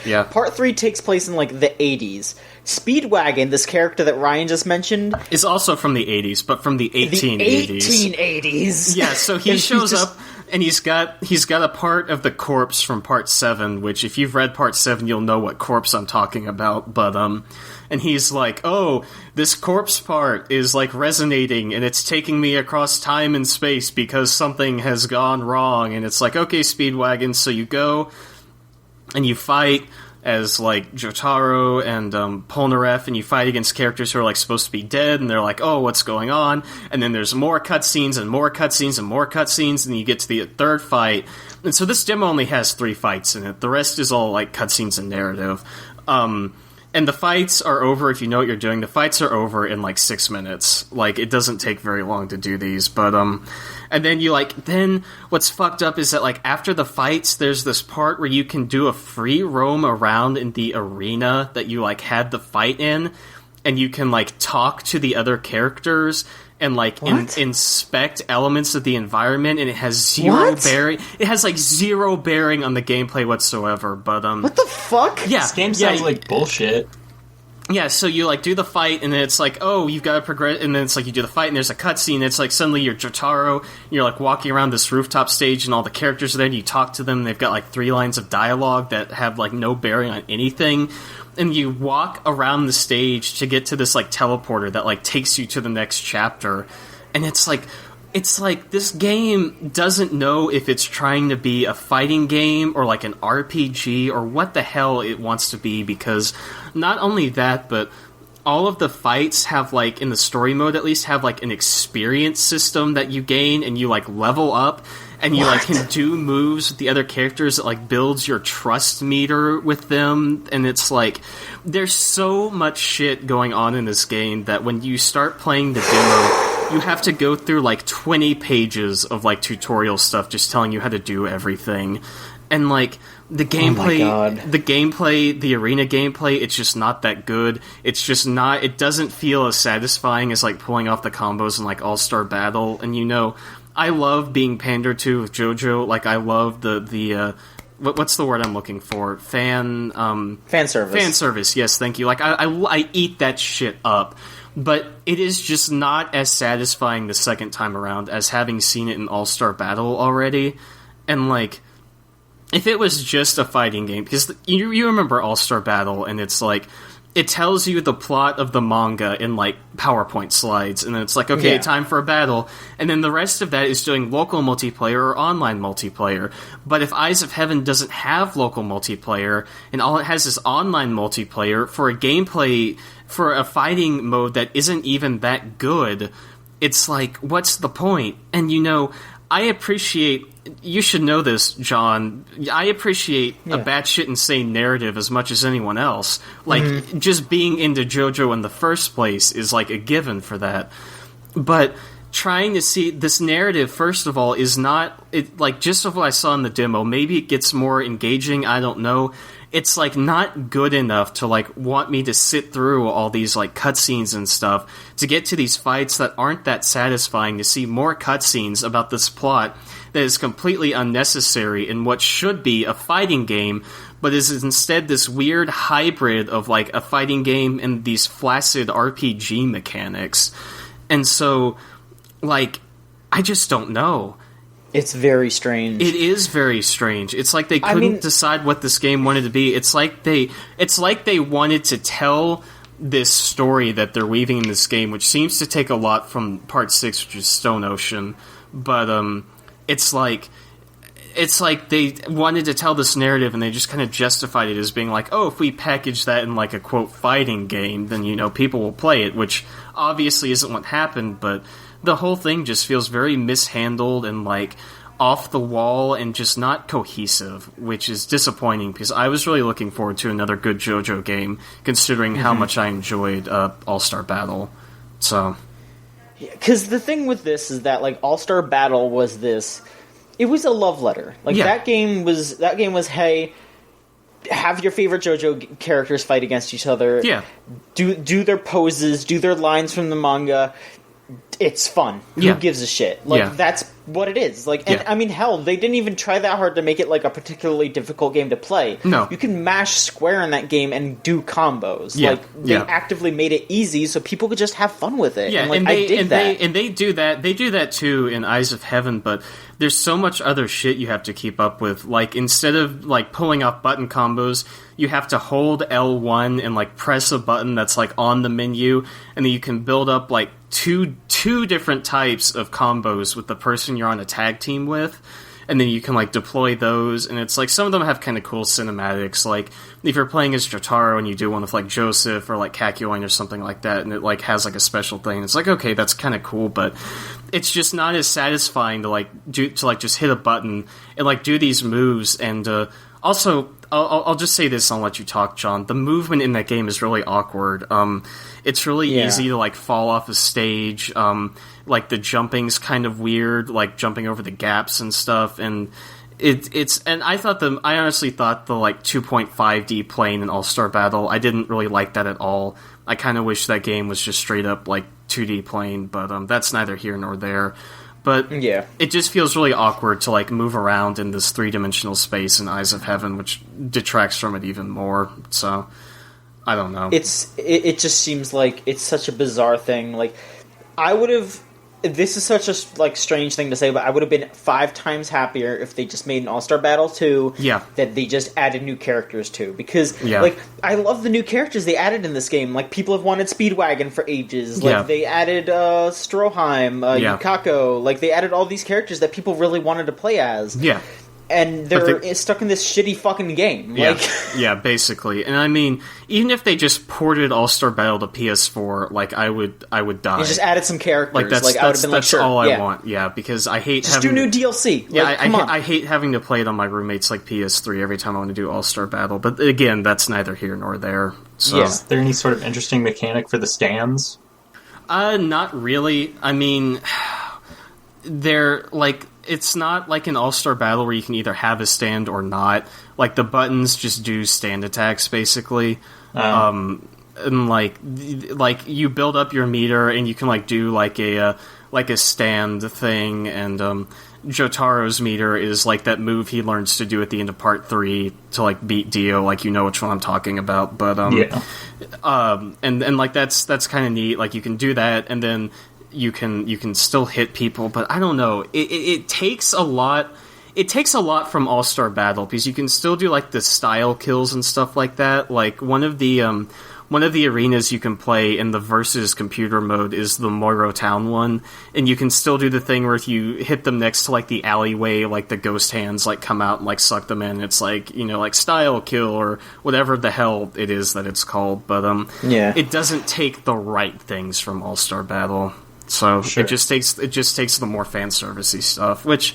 Yeah. Part 3 takes place in the 80s. Speedwagon, this character that Ryan just mentioned, is also from the 80s, but from the 1880s. The 1880s. Yeah, so he shows up. And he's got a part of the corpse from part 7, which if you've read part 7, you'll know what corpse I'm talking about. But and he's oh, this corpse part is resonating, and it's taking me across time and space because something has gone wrong. And it's okay, Speedwagon, so you go and you fight as Jotaro and Polnareff, and you fight against characters who are supposed to be dead, and they're oh, what's going on? And then there's more cutscenes and more cutscenes and more cutscenes, and you get to the third fight. And so this demo only has 3 fights in it. The rest is all cutscenes and narrative. And the fights are over, if you know what you're doing. The fights are over in 6 minutes. It doesn't take very long to do these, but and then you then what's fucked up is that after the fights, there's this part where you can do a free roam around in the arena that you had the fight in, and you can talk to the other characters and inspect elements of the environment, and it has zero bearing. It has zero bearing on the gameplay whatsoever. But what the fuck? Yeah, this game sounds like bullshit. Yeah, so you do the fight, and then it's oh, you've got to progress, and then it's you do the fight, and there's a cutscene. It's suddenly you're Jotaro, and you're walking around this rooftop stage, and all the characters are there, and you talk to them, and they've got 3 lines of dialogue that have no bearing on anything. And you walk around the stage to get to this teleporter that takes you to the next chapter, and it's this game doesn't know if it's trying to be a fighting game or an RPG or what the hell it wants to be, because not only that, but all of the fights have in the story mode at least have an experience system that you gain, and you level up, and you can do moves with the other characters that builds your trust meter with them, and it's there's so much shit going on in this game that when you start playing the demo, you have to go through 20 pages of tutorial stuff just telling you how to do everything. And the gameplay, the arena gameplay, it's just not that good. It's just not, it doesn't feel as satisfying as pulling off the combos in All-Star Battle. And I love being pandered to with JoJo. I love the what's the word I'm looking for? Fan service. Fan service, yes, thank you. I eat that shit up. But it is just not as satisfying the second time around as having seen it in All-Star Battle already. And, if it was just a fighting game, because you remember All-Star Battle, and it's it tells you the plot of the manga in PowerPoint slides, and then it's okay, time for a battle, and then the rest of that is doing local multiplayer or online multiplayer. But if Eyes of Heaven doesn't have local multiplayer, and all it has is online multiplayer for a gameplay, for a fighting mode that isn't even that good, it's what's the point? And I appreciate... You should know this, John. I appreciate a batshit insane narrative as much as anyone else. Like, just being into JoJo in the first place is, like, a given for that. But trying to see... This narrative, first of all, is not... like, just of what I saw in the demo, maybe it gets more engaging, I don't know. It's, like, not good enough to, like, want me to sit through all these, like, cutscenes and stuff to get to these fights that aren't that satisfying, to see more cutscenes about this plot that is completely unnecessary in what should be a fighting game, but is instead this weird hybrid of, like, a fighting game and these flaccid RPG mechanics. And so, like, I just don't know. It's very strange. It is very strange. It's like they couldn't decide what this game wanted to be. It's like they wanted to tell this story that they're weaving in this game, which seems to take a lot from Part 6, which is Stone Ocean. But it's like they wanted to tell this narrative, and they just kind of justified it as being like, oh, if we package that in, like, a, quote, fighting game, then, you know, people will play it, which obviously isn't what happened, but the whole thing just feels very mishandled and, like, off the wall and just not cohesive, which is disappointing, because I was really looking forward to another good JoJo game, considering how much I enjoyed All-Star Battle. So... Because the thing with this is that, like, All-Star Battle was this... It was a love letter. Like, that game was, hey, have your favorite JoJo characters fight against each other. Yeah. Do their poses, do their lines from the manga. It's fun. Who gives a shit? Like, that's what it is. Like, and I mean, hell, they didn't even try that hard to make it, like, a particularly difficult game to play. No. You can mash square in that game and do combos. Yeah. Like, they actively made it easy so people could just have fun with it. Yeah, and, like, I dig that. They do that. They do that, too, in Eyes of Heaven, but there's so much other shit you have to keep up with. Like, instead of, like, pulling off button combos, you have to hold L1 and, like, press a button that's, like, on the menu, and then you can build up, like, two different types of combos with the person you're on a tag team with, and then you can, like, deploy those, and it's like some of them have kind of cool cinematics. Like, if you're playing as Jotaro and you do one with, like, Joseph or, like, Kakyoin or something like that, and it, like, has, like, a special thing, it's like, okay, that's kind of cool, but it's just not as satisfying to, like, just hit a button and, like, do these moves. And also, I'll just say this, and I'll let you talk, John. The movement in that game is really awkward. It's really easy to, like, fall off a stage. Like, the jumping's kind of weird, like, jumping over the gaps and stuff. And and I honestly thought the, like, 2.5D plane in All-Star Battle, I didn't really like that at all. I kind of wish that game was just straight up, like, 2D plane, but that's neither here nor there. But it just feels really awkward to, like, move around in this three-dimensional space in Eyes of Heaven, which detracts from it even more. So, I don't know. It just seems like it's such a bizarre thing. Like, I would have... This is such a, like, strange thing to say, but I would have been 5 times happier if they just made an All-Star Battle 2 that they just added new characters to. Because, like, I love the new characters they added in this game. Like, people have wanted Speedwagon for ages. Like, they added Stroheim, Yukako. Like, they added all these characters that people really wanted to play as. Yeah. And they're stuck in this shitty fucking game. Like, yeah, basically. And I mean, even if they just ported All-Star Battle to PS4, like, I would die. You just added some characters. Like, that's, I would have been like, sure, all I want. Yeah, because I hate just do new DLC. Yeah, like, I hate having to play it on my roommate's, like, PS3 every time I want to do All-Star Battle. But again, that's neither here nor there. So. Is there any sort of interesting mechanic for the stands? Not really. I mean, they're, like... It's not like an All-Star Battle where you can either have a stand or not. Like, the buttons just do stand attacks, basically. And, like, you build up your meter, and you can, like, do, like a stand thing, and, Jotaro's meter is, like, that move he learns to do at the end of Part 3 to, like, beat Dio, like, you know which one I'm talking about, but, and, like, that's kind of neat. Like, you can do that, and then... You can still hit people, but I don't know. It takes a lot. It takes a lot from All-Star Battle because you can still do, like, the style kills and stuff like that. Like, one of the arenas you can play in the versus computer mode is the Moiro Town one, and you can still do the thing where if you hit them next to, like, the alleyway, like, the ghost hands, like, come out and, like, suck them in. It's like, you know, like, style kill or whatever the hell it is that it's called. But it doesn't take the right things from All-Star Battle. So it just takes the more fan servicey stuff, which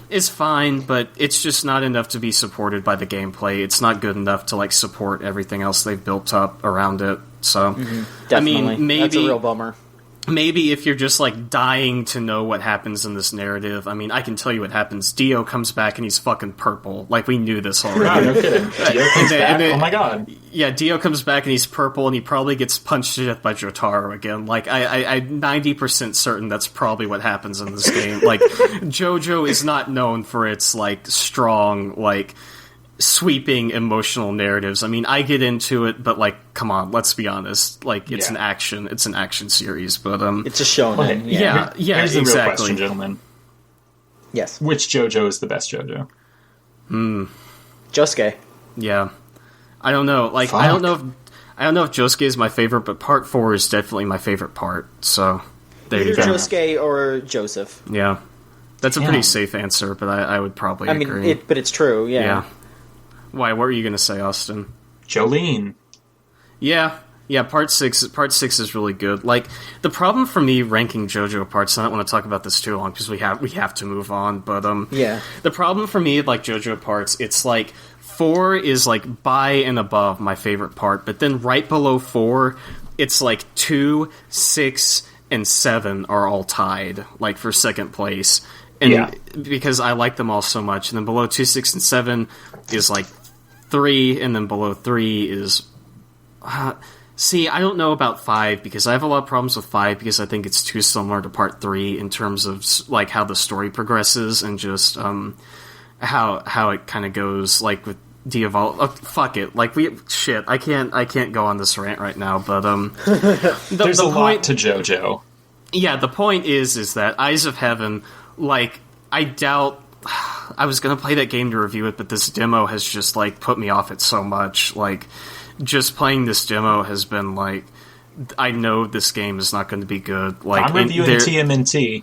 is fine, but it's just not enough to be supported by the gameplay. It's not good enough to like support everything else they've built up around it. So I mean, maybe that's a real bummer. Maybe if you're just like dying to know what happens in this narrative, I mean, I can tell you what happens. Dio comes back and he's fucking purple. Like, we knew this already. No kidding. Dio comes back. Oh my god. Yeah, Dio comes back and he's purple, and he probably gets punched to death by Jotaro again. Like, I'm 90% certain that's probably what happens in this game. Like, JoJo is not known for its like strong, like, sweeping emotional narratives. I mean, I get into it, but like, come on, let's be honest. Like, it's an action series, but it's a shonen. Yeah, Here's the exactly. real question, gentlemen. Yes. Which JoJo is the best JoJo? Josuke. Yeah, I don't know. Like, I don't know if Josuke is my favorite, but part 4 is definitely my favorite part. So there you go. Either Josuke or Joseph. Yeah, that's a pretty safe answer, but I would probably agree. Mean, but it's true. Yeah. Why? What were you going to say, Austin? Jolene. Yeah. Part 6 is really good. Like, the problem for me ranking JoJo parts, and I don't want to talk about this too long because we have to move on. But the problem for me, like JoJo parts, it's like 4 is like by and above my favorite part, but then right below 4, it's like 2, 6, and 7 are all tied, like for second place. And because I like them all so much, and then below 2, 6, and 7 is like 3, and then below 3 is... see, I don't know about 5, because I have a lot of problems with 5, because I think it's too similar to part 3 in terms of, like, how the story progresses, and just, how it kind of goes, like, with Diavolo... Oh, fuck it. Like, I can't go on this rant right now, but, There's a lot to JoJo. Yeah, the point is that Eyes of Heaven, like, I doubt... I was going to play that game to review it, but this demo has just, like, put me off it so much. Like, just playing this demo has been, like, I know this game is not going to be good. Like, I'm reviewing TMNT.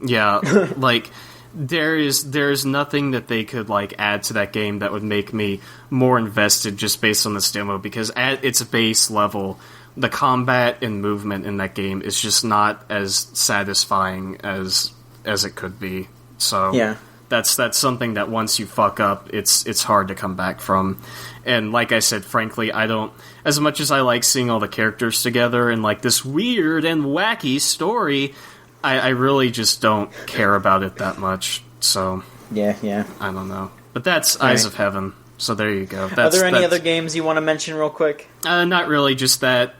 Yeah, like, there's nothing that they could, like, add to that game that would make me more invested just based on this demo, because at its base level, the combat and movement in that game is just not as satisfying as it could be. So... yeah. That's something that once you fuck up, it's hard to come back from. And like I said, frankly, I don't... As much as I like seeing all the characters together and like this weird and wacky story, I really just don't care about it that much. So... yeah. I don't know. But that's Eyes of Heaven. So there you go. Are there any other games you want to mention real quick? Not really, just that...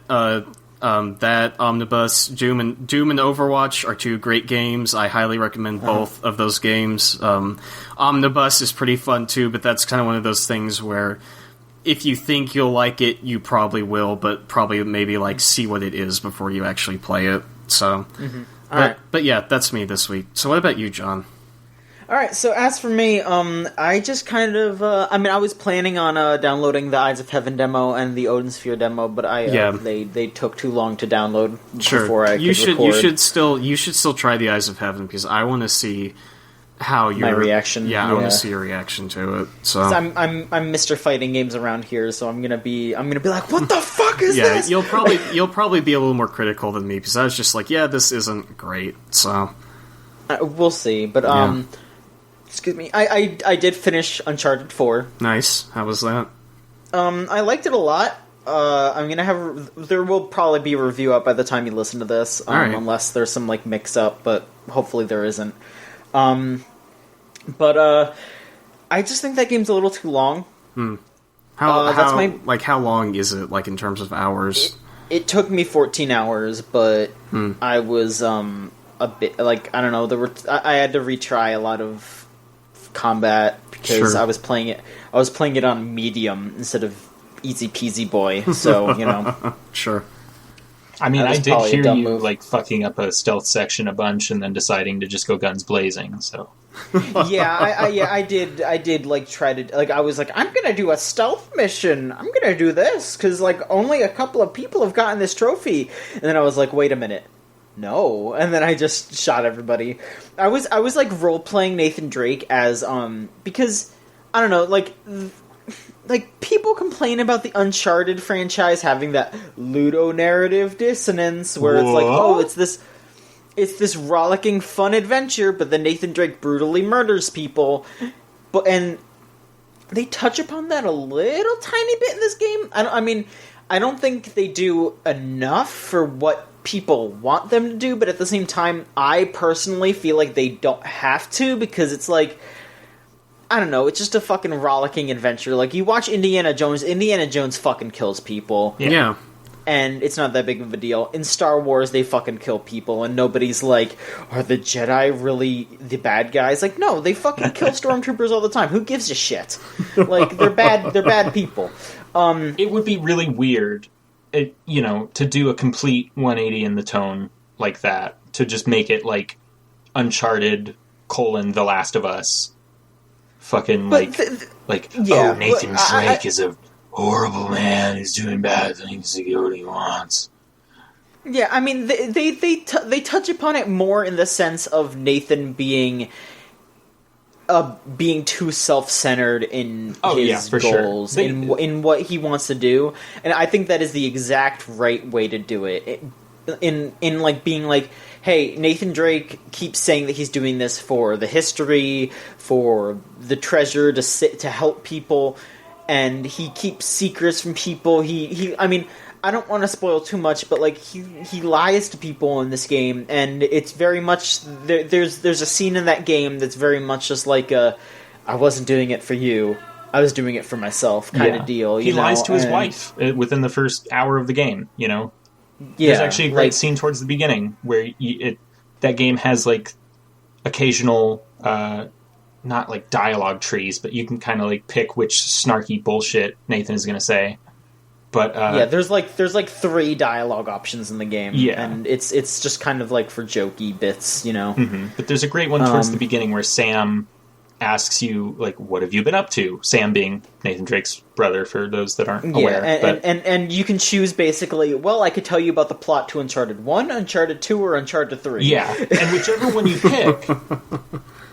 that Omnibus, Doom and Overwatch are 2 great games. I highly recommend both of those games. Omnibus is pretty fun too, but that's kind of one of those things where if you think you'll like it, you probably will, but probably maybe like see what it is before you actually play it. So, but yeah, that's me this week. So what about you, John? Alright, so as for me, I just kind of, I was planning on downloading the Eyes of Heaven demo and the Odin Sphere demo, but they took too long to download before I could record. You should still try the Eyes of Heaven, because I want to see how your... My reaction. Yeah, I want to see your reaction to it. So I'm Mr. Fighting Games around here, so I'm gonna be like, what the fuck is this? You'll probably be a little more critical than me, because I was just like, yeah, this isn't great, so... we'll see, but, excuse me. I did finish Uncharted 4. Nice. How was that? I liked it a lot. I'm gonna have... There will probably be a review up by the time you listen to this, unless there's some, like, mix-up, but hopefully there isn't. But I just think that game's a little too long. How long is it, like, in terms of hours? It took me 14 hours, but I was, a bit... Like, I don't know, I had to retry a lot of combat because I was playing it on medium instead of easy peasy boy, so you know. Sure. I mean, I did hear you move. Like fucking up a stealth section a bunch and then deciding to just go guns blazing. So I did like try to, like, I was like, I'm gonna do a stealth mission, I'm gonna do this because like only a couple of people have gotten this trophy, and then I was like, wait a minute, no, and then I just shot everybody. I was like role playing Nathan Drake as because I don't know, like people complain about the Uncharted franchise having that ludonarrative dissonance where it's like, oh, it's this it's this rollicking, fun adventure, but then Nathan Drake brutally murders people. And they touch upon that a little tiny bit in this game. I don't think they do enough for what people want them to do, but at the same time, I personally feel like they don't have to, because it's like, I don't know, it's just a fucking rollicking adventure. Like, you watch Indiana Jones fucking kills people. Yeah. And it's not that big of a deal. In Star Wars, they fucking kill people, and nobody's like, are the Jedi really the bad guys? Like, no, they fucking kill stormtroopers all the time. Who gives a shit? Like, they're bad people. It would be really weird, to do a complete 180 in the tone like that, to just make it like Uncharted, The Last of Us. Fucking, yeah, Nathan Drake is a horrible man who's doing bad things to get what he wants. Yeah, I mean, they touch upon it more in the sense of Nathan being too self-centered in his goals, sure. in what he wants to do, and I think that is the exact right way to do it. In like being like, hey, Nathan Drake keeps saying that he's doing this for the history, for the treasure, to help people. And he keeps secrets from people. I mean, I don't want to spoil too much, but like he lies to people in this game, and it's very much there's a scene in that game that's very much just like I wasn't doing it for you, I was doing it for myself kind of deal. He lies to his wife within the first hour of the game. There's actually a great scene towards the beginning where that game has like occasional. Not like dialogue trees, but you can kind of like pick which snarky bullshit Nathan is going to say. But there's like 3 dialogue options in the game, and it's just kind of like for jokey bits, Mm-hmm. But there's a great one towards the beginning where Sam asks you like, "What have you been up to?" Sam being Nathan Drake's brother, for those that aren't aware. And you can choose basically. Well, I could tell you about the plot to Uncharted 1, Uncharted 2, or Uncharted 3. Yeah, and whichever one you pick.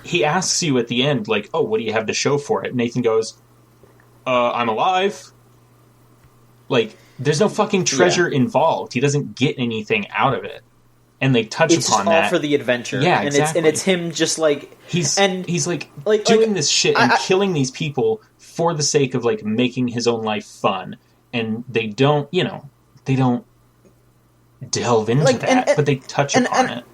He asks you at the end, like, oh, what do you have to show for it? Nathan goes, I'm alive. Like, there's no fucking treasure involved. He doesn't get anything out of it. And they touch upon that. It's all for the adventure. Yeah, exactly. And it's him just, like... He's like doing this shit and killing these people for the sake of, like, making his own life fun. And they don't, they don't delve into that, but they touch upon it.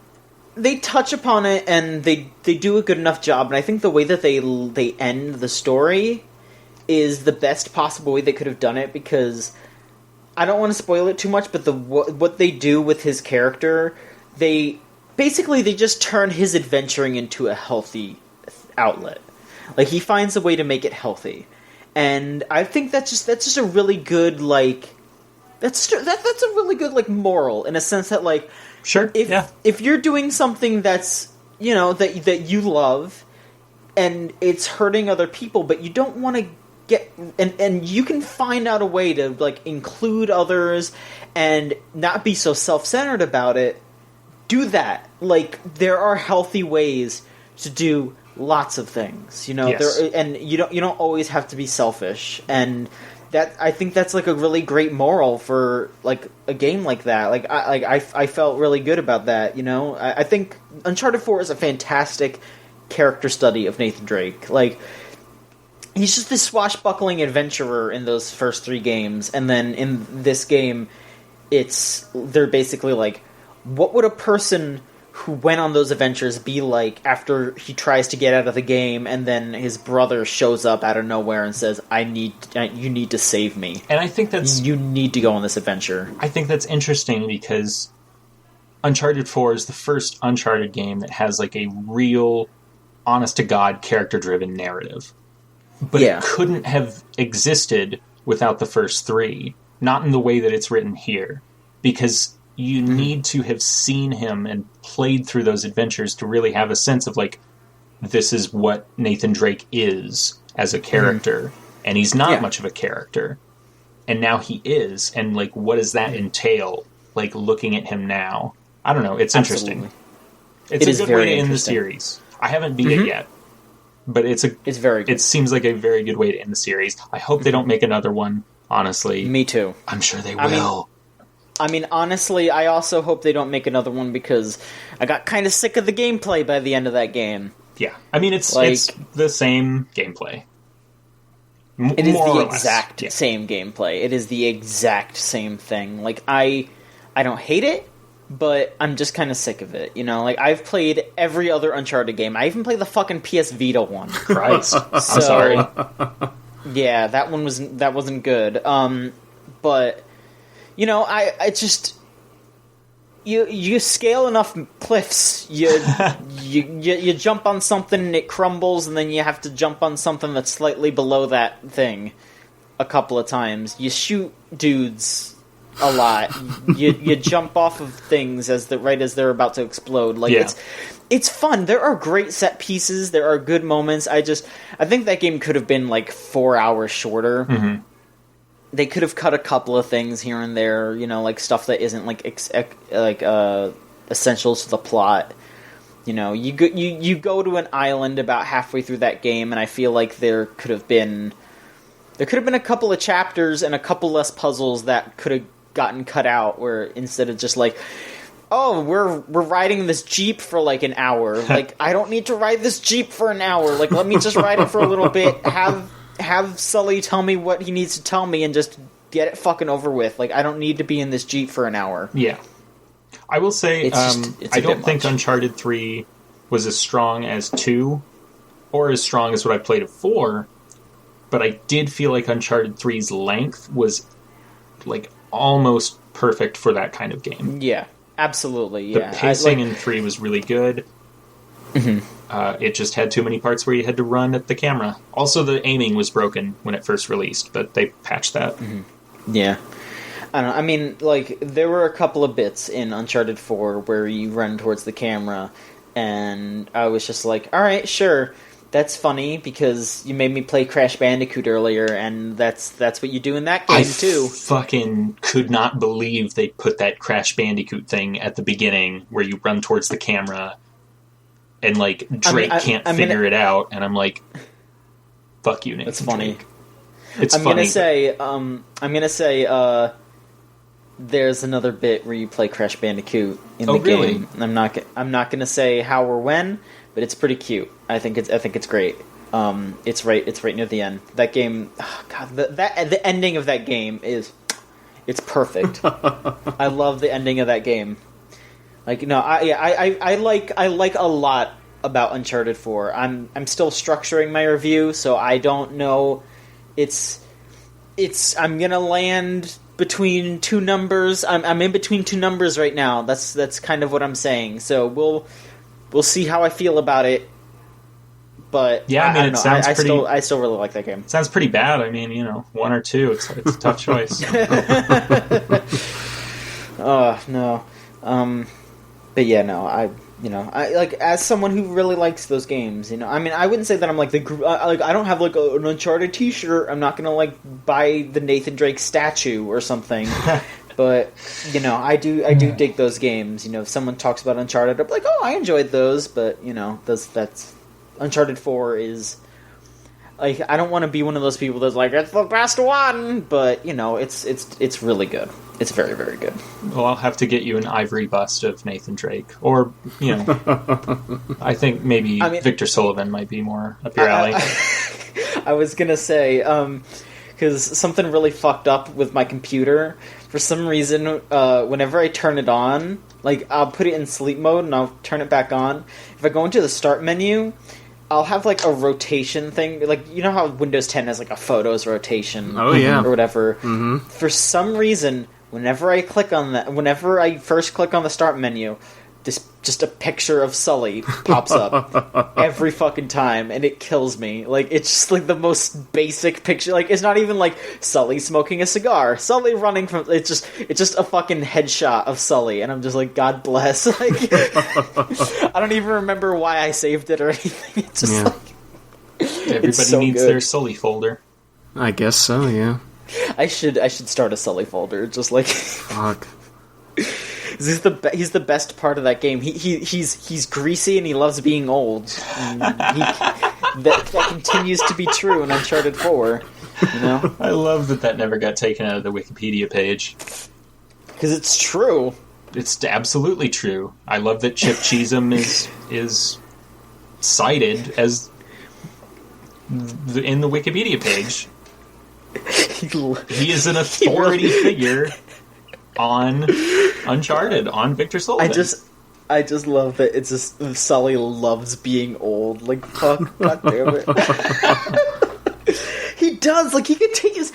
They touch upon it, and they do a good enough job, and I think the way that they end the story is the best possible way they could have done it, because I don't want to spoil it too much, but what they do with his character, they just turn his adventuring into a healthy outlet. Like, he finds a way to make it healthy, and I think that's just a really good, like, that's a really good, like, moral, in a sense that, like, sure. If you're doing something that's, that you love, and it's hurting other people, but you don't want to get, and you can find out a way to, like, include others and not be so self-centered about it, do that. Like, there are healthy ways to do lots of things, Yes. and you don't always have to be selfish, and that, I think that's like a really great moral for like a game like that. Like I felt really good about that. I think Uncharted 4 is a fantastic character study of Nathan Drake. Like, he's just this swashbuckling adventurer in those first 3 games, and then in this game, they're basically like, what would a person who went on those adventures be like after he tries to get out of the game, and then his brother shows up out of nowhere and says, you need to save me. And I think you need to go on this adventure. I think that's interesting because Uncharted 4 is the first Uncharted game that has like a real, honest-to-God, character-driven narrative. But it couldn't have existed without the first 3. Not in the way that it's written here. Because you need to have seen him and played through those adventures to really have a sense of, like, this is what Nathan Drake is as a character. And he's not much of a character. And now he is. And, like, what does that entail? Like, looking at him now. I don't know. It's interesting. It's a good way to end the series. I haven't beat it yet. But it's very good. It seems like a very good way to end the series. I hope they don't make another one, honestly. Me too. I'm sure they will. I mean, honestly, I also hope they don't make another one because I got kind of sick of the gameplay by the end of that game. Yeah, I mean, it's the same gameplay. It is the exact same gameplay. It is the exact same thing. Like, I don't hate it, but I'm just kind of sick of it. You know, like, I've played every other Uncharted game. I even played the fucking PS Vita one. Christ. I'm sorry. Yeah, that wasn't good. But, you know, I just... You scale enough cliffs, you jump on something and it crumbles, and then you have to jump on something that's slightly below that thing a couple of times. You shoot dudes a lot. You jump off of things right as they're about to explode. Like it's fun. There are great set pieces. There are good moments. I think that game could have been like 4 hours shorter. Mm-hmm. They could have cut a couple of things here and there, you know, like stuff that isn't like essentials to the plot. You know, you go to an island about halfway through that game, and I feel like there could have been a couple of chapters and a couple less puzzles that could have gotten cut out. Where instead of just like, oh, we're riding this Jeep for like an hour, like I don't need to ride this Jeep for an hour. Like let me just ride it for a little bit. Have Sully tell me what he needs to tell me and just get it fucking over with. Like, I don't need to be in this Jeep for an hour. Yeah. I will say, I don't think Uncharted 3 was as strong as 2, or as strong as what I played of 4, but I did feel like Uncharted 3's length was, like, almost perfect for that kind of game. Yeah, absolutely, yeah. The pacing in 3 was really good. Mm-hmm. It just had too many parts where you had to run at the camera. Also, the aiming was broken when it first released, but they patched that. Mm-hmm. Yeah. I don't know. I mean, like, there were a couple of bits in Uncharted 4 where you run towards the camera, and I was just like, alright, sure, that's funny, because you made me play Crash Bandicoot earlier, and that's what you do in that game, too. I fucking could not believe they put that Crash Bandicoot thing at the beginning, where you run towards the camera, and, like, Drake can't figure it out, and I'm like, fuck you, Nathan. That's funny. Drake. It's funny. I'm gonna say, there's another bit where you play Crash Bandicoot in the game. I'm not gonna say how or when, but it's pretty cute. I think it's great. It's right near the end. That game, oh God, the ending of that game it's perfect. I love the ending of that game. Like, no, I like a lot about Uncharted 4. I'm still structuring my review, so I don't know. I'm gonna land between two numbers. I'm in between two numbers right now. That's kind of what I'm saying. So we'll see how I feel about it. But yeah, I mean, I still really like that game. Sounds pretty bad. I mean, 1 or 2. It's a tough choice. Oh no. But yeah, no, I like, as someone who really likes those games, I mean, I wouldn't say that I'm like I don't have like an Uncharted t-shirt. I'm not gonna like buy the Nathan Drake statue or something. But I do dig those games. If someone talks about Uncharted, I'm like, oh, I enjoyed those. But that's Uncharted 4 is like, I don't want to be one of those people that's like, it's the best one. But it's really good. It's very, very good. Well, I'll have to get you an ivory bust of Nathan Drake. Or, I think maybe Victor Sullivan might be more up your alley. I was going to say, because something really fucked up with my computer. For some reason, whenever I turn it on, like, I'll put it in sleep mode and I'll turn it back on. If I go into the start menu, I'll have, like, a rotation thing. Like, you know how Windows 10 has, like, a photos rotation? Oh, yeah. Or whatever. Mm-hmm. For some reason, whenever I first click on the start menu, just a picture of Sully pops up every fucking time, and it kills me. Like, it's just like the most basic picture. Like, it's not even like Sully smoking a cigar, Sully running from. It's just a fucking headshot of Sully, and I'm just like, God bless. Like, I don't even remember why I saved it or anything. It's just like, everybody needs their Sully folder. I guess so. Yeah. I should start a Sully folder. Just like, fuck. He's the best part of that game. He's greasy and he loves being old. And that continues to be true in Uncharted 4. I love that never got taken out of the Wikipedia page. Because it's true. It's absolutely true. I love that Chip Cheesem is cited as in the Wikipedia page. He is an authority figure on Uncharted, on Victor Sullivan. I just love that it's just Sully loves being old. Like, fuck, god damn it. He does, like, he continues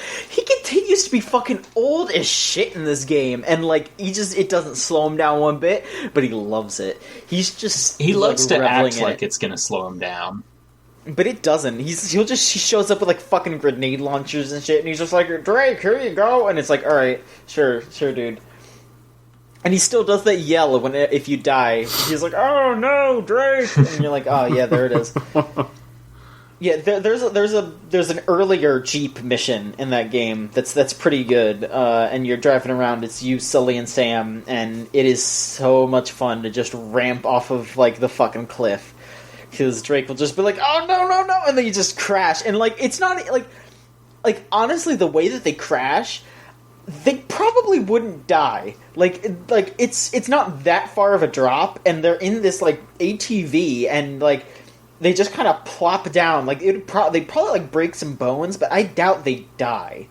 to be fucking old as shit in this game, and like it doesn't slow him down one bit, but he loves it. He likes to act like it's gonna slow him down. But it doesn't. He shows up with like fucking grenade launchers and shit, and he's just like, Drake, here you go, and it's like, alright, sure, dude. And he still does that yell if you die. He's like, oh no, Drake, and you're like, oh yeah, there it is. Yeah, there's an earlier Jeep mission in that game that's pretty good, and you're driving around. It's you, Sully, and Sam, and it is so much fun to just ramp off of like the fucking cliff, because Drake will just be like, "Oh no," and then you just crash, and like it's not like honestly the way that they crash, they probably wouldn't die. Like it's not that far of a drop, and they're in this like ATV, and like. They just kind of plop down. Like they'd probably like break some bones, but I doubt they die.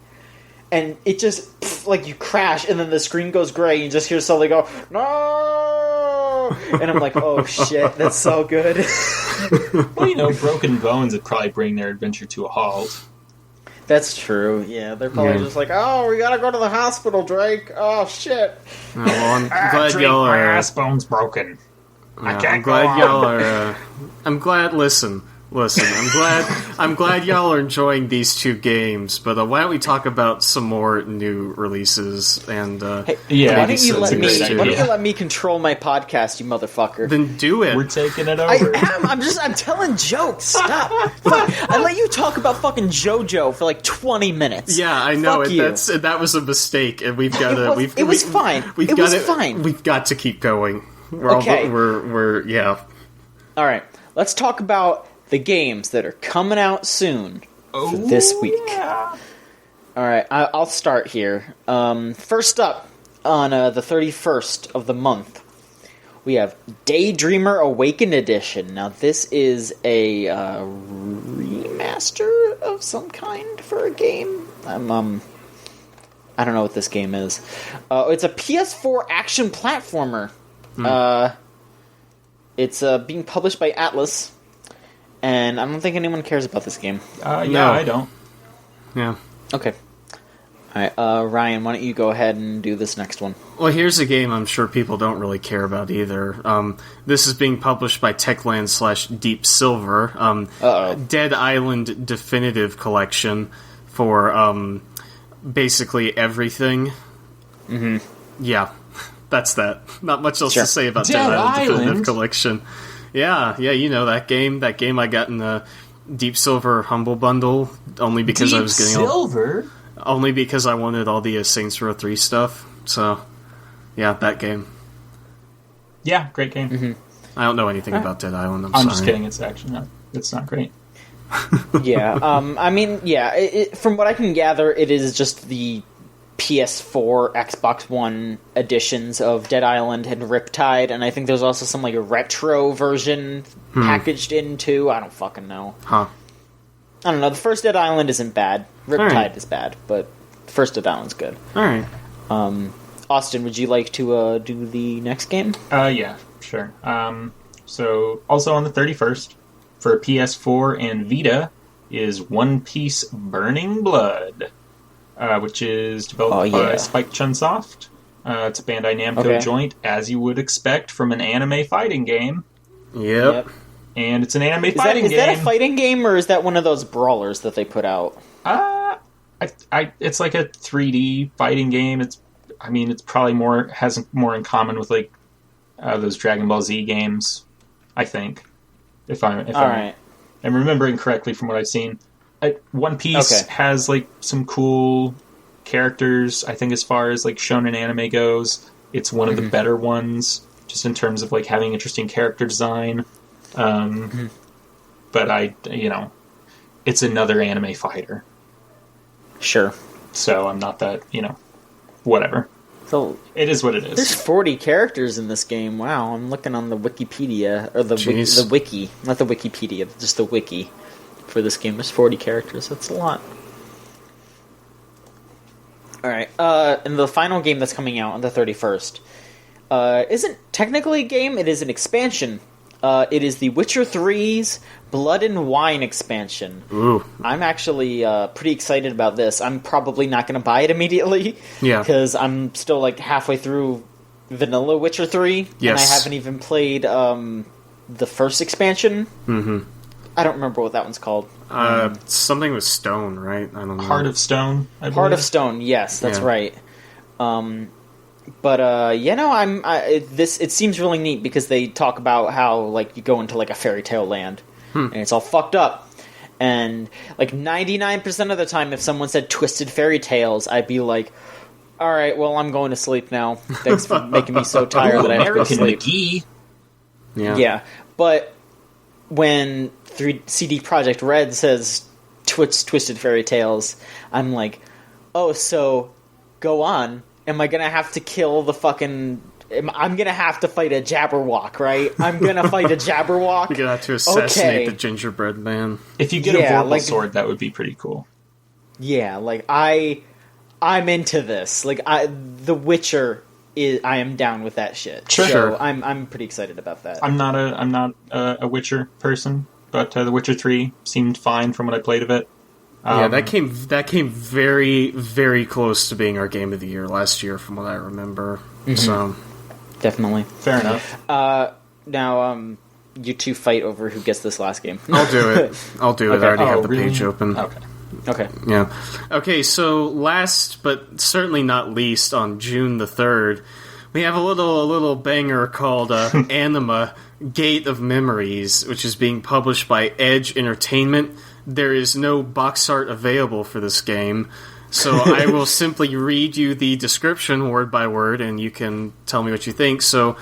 And it just like you crash, and then the screen goes gray. And you just hear Sully go no, and I'm like, oh shit, that's so good. Well, broken bones would probably bring their adventure to a halt. That's true. Yeah, they're probably just like, oh, we gotta go to the hospital, Drake. Oh shit. Oh, well, I'm glad Drake, y'all are. My ass bone's broken. Yeah, I'm glad y'all are. I'm glad. Listen. I'm glad y'all are enjoying these two games. But why don't we talk about some more new releases? And why don't you let me control my podcast, you motherfucker? Then do it. We're taking it over. I'm telling jokes. Stop. I let you talk about fucking JoJo for like 20 minutes. Yeah, I know. That was a mistake, and we've got to. It was fine. We've got to keep going. We're All right. Let's talk about the games that are coming out soon for this week. Yeah. All right, I'll start here. First up, on the 31st of the month, we have Daydreamer Awakened Edition. Now, this is a remaster of some kind for a game. I don't know what this game is. It's a PS4 action platformer. It's being published by Atlas, and I don't think anyone cares about this game. No, I don't. Yeah. Okay. Alright, Ryan, why don't you go ahead and do this next one? Well, here's a game I'm sure people don't really care about either. This is being published by Techland/Deep Silver. Dead Island Definitive Collection for basically everything. Mm-hmm. Yeah. That's that. Not much else to say about Dead Island Definitive Collection. Yeah, you know that game. That game I got in the Deep Silver Humble Bundle only because I was getting only because I wanted all the Saints Row 3 stuff. So, yeah, that game. Yeah, great game. Mm-hmm. I don't know anything about Dead Island. I'm sorry. Just kidding. It's actually it's not great. Yeah. I mean, yeah. From what I can gather, it is just the PS4, Xbox One editions of Dead Island and Riptide, and I think there's also some like a retro version packaged in too. I don't fucking know. Huh. I don't know. The first Dead Island isn't bad. Riptide is bad, but the first Dead Island's good. Alright. Austin, would you like to do the next game? Yeah, sure. So, also on the 31st, for PS4 and Vita, is One Piece Burning Blood. Which is developed by Spike Chunsoft. It's a Bandai Namco joint, as you would expect from an anime fighting game. Yep. And it's an anime fighting game. Is that a fighting game, or is that one of those brawlers that they put out? It's like a 3D fighting game. It's probably has more in common with like those Dragon Ball Z games, I think. If I'm remembering correctly from what I've seen. One Piece has like some cool characters. I think as far as like shonen anime goes, it's one of the better ones, just in terms of like having interesting character design. But it's another anime fighter. Sure. So I'm not that, whatever. So it is what it is. There's 40 characters in this game. Wow, I'm looking on the Wikipedia, or the wiki, not the Wikipedia, just the wiki for this game. There's 40 characters. That's a lot. All right, and the final game that's coming out on the 31st isn't technically a game. It is an expansion. It is The Witcher 3's Blood and Wine expansion. Ooh. I'm actually pretty excited about this. I'm probably not going to buy it immediately. Yeah. Because I'm still like halfway through vanilla Witcher 3. Yes. And I haven't even played the first expansion. Mm-hmm. I don't remember what that one's called. Something with stone, right? I don't know. Heart of Stone, I believe. Heart of Stone, yes, that's right. But it seems really neat because they talk about how like you go into like a fairy tale land and it's all fucked up. And like 99% of the time, if someone said twisted fairy tales, I'd be like, "All right, well, I'm going to sleep now. Thanks for making me so tired that I have to go to sleep." McGee. Yeah, but when CD Projekt Red says twisted fairy tales, I'm like, "Oh, so go on." Am I gonna have to kill the fucking... I'm gonna have to fight a Jabberwock, right? I'm gonna fight a Jabberwock? You're gonna have to assassinate the gingerbread man. If you get a Vorpal sword, that would be pretty cool. Yeah, like, I'm into this. Like, The Witcher I am down with that shit. Sure. So I'm pretty excited about that. I'm not a Witcher person, but The Witcher 3 seemed fine from what I played of it. Yeah, that came very, very close to being our game of the year last year, from what I remember. Mm-hmm. So, definitely fair enough. Now, you two fight over who gets this last game. I'll do it. Okay. I already have the page open. Okay. Yeah. Okay. So last, but certainly not least, on June the 3rd, we have a little banger called Anima: Gate of Memories, which is being published by Edge Entertainment. There is no box art available for this game, so I will simply read you the description word by word, and you can tell me what you think. So,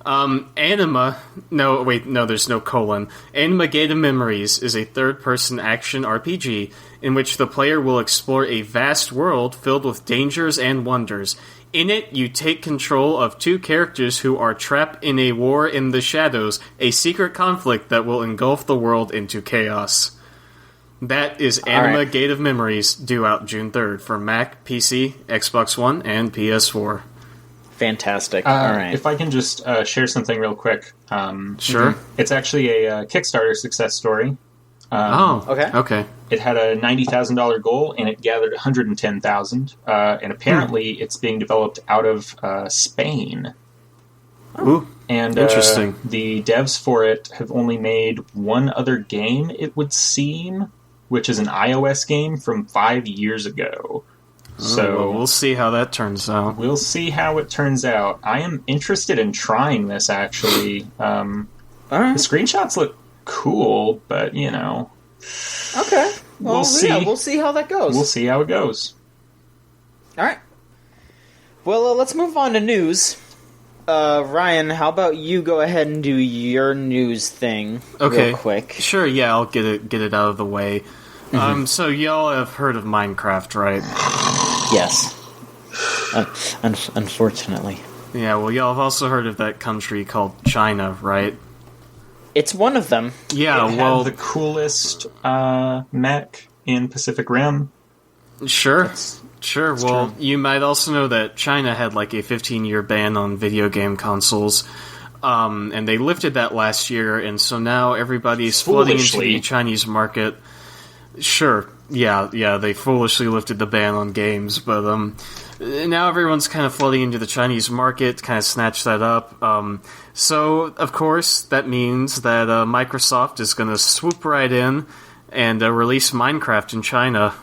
Anima... No, there's no colon. Anima Gate of Memories is a third-person action RPG in which the player will explore a vast world filled with dangers and wonders. In it, you take control of two characters who are trapped in a war in the shadows, a secret conflict that will engulf the world into chaos. That is Anima Gate of Memories, due out June 3rd for Mac, PC, Xbox One, and PS4. Fantastic. All right. If I can just share something real quick. Sure. It's actually a Kickstarter success story. Okay. It had a $90,000 goal, and it gathered $110,000. And apparently, it's being developed out of Spain. Ooh, and interesting. The devs for it have only made one other game, it would seem, which is an iOS game from 5 years ago. So we'll see how that turns out. We'll see how it turns out. I am interested in trying this, actually. The screenshots look cool, but, you know... Okay. Well, we'll see. We'll see how that goes. We'll see how it goes. All right. Well, let's move on to news. Ryan, how about you go ahead and do your news thing real quick? Sure, yeah, I'll get it out of the way. Mm-hmm. So y'all have heard of Minecraft, right? Yes. Unfortunately. Yeah, well, y'all have also heard of that country called China, right? It's one of them. Yeah, it had the coolest mech in Pacific Rim. Sure. Well, you might also know that China had like a 15-year ban on video game consoles, and they lifted that last year, and so now everybody's flooding into the Chinese market. Sure, yeah, they foolishly lifted the ban on games, but now everyone's kind of flooding into the Chinese market, kind of snatched that up. So, of course, that means that Microsoft is going to swoop right in and release Minecraft in China.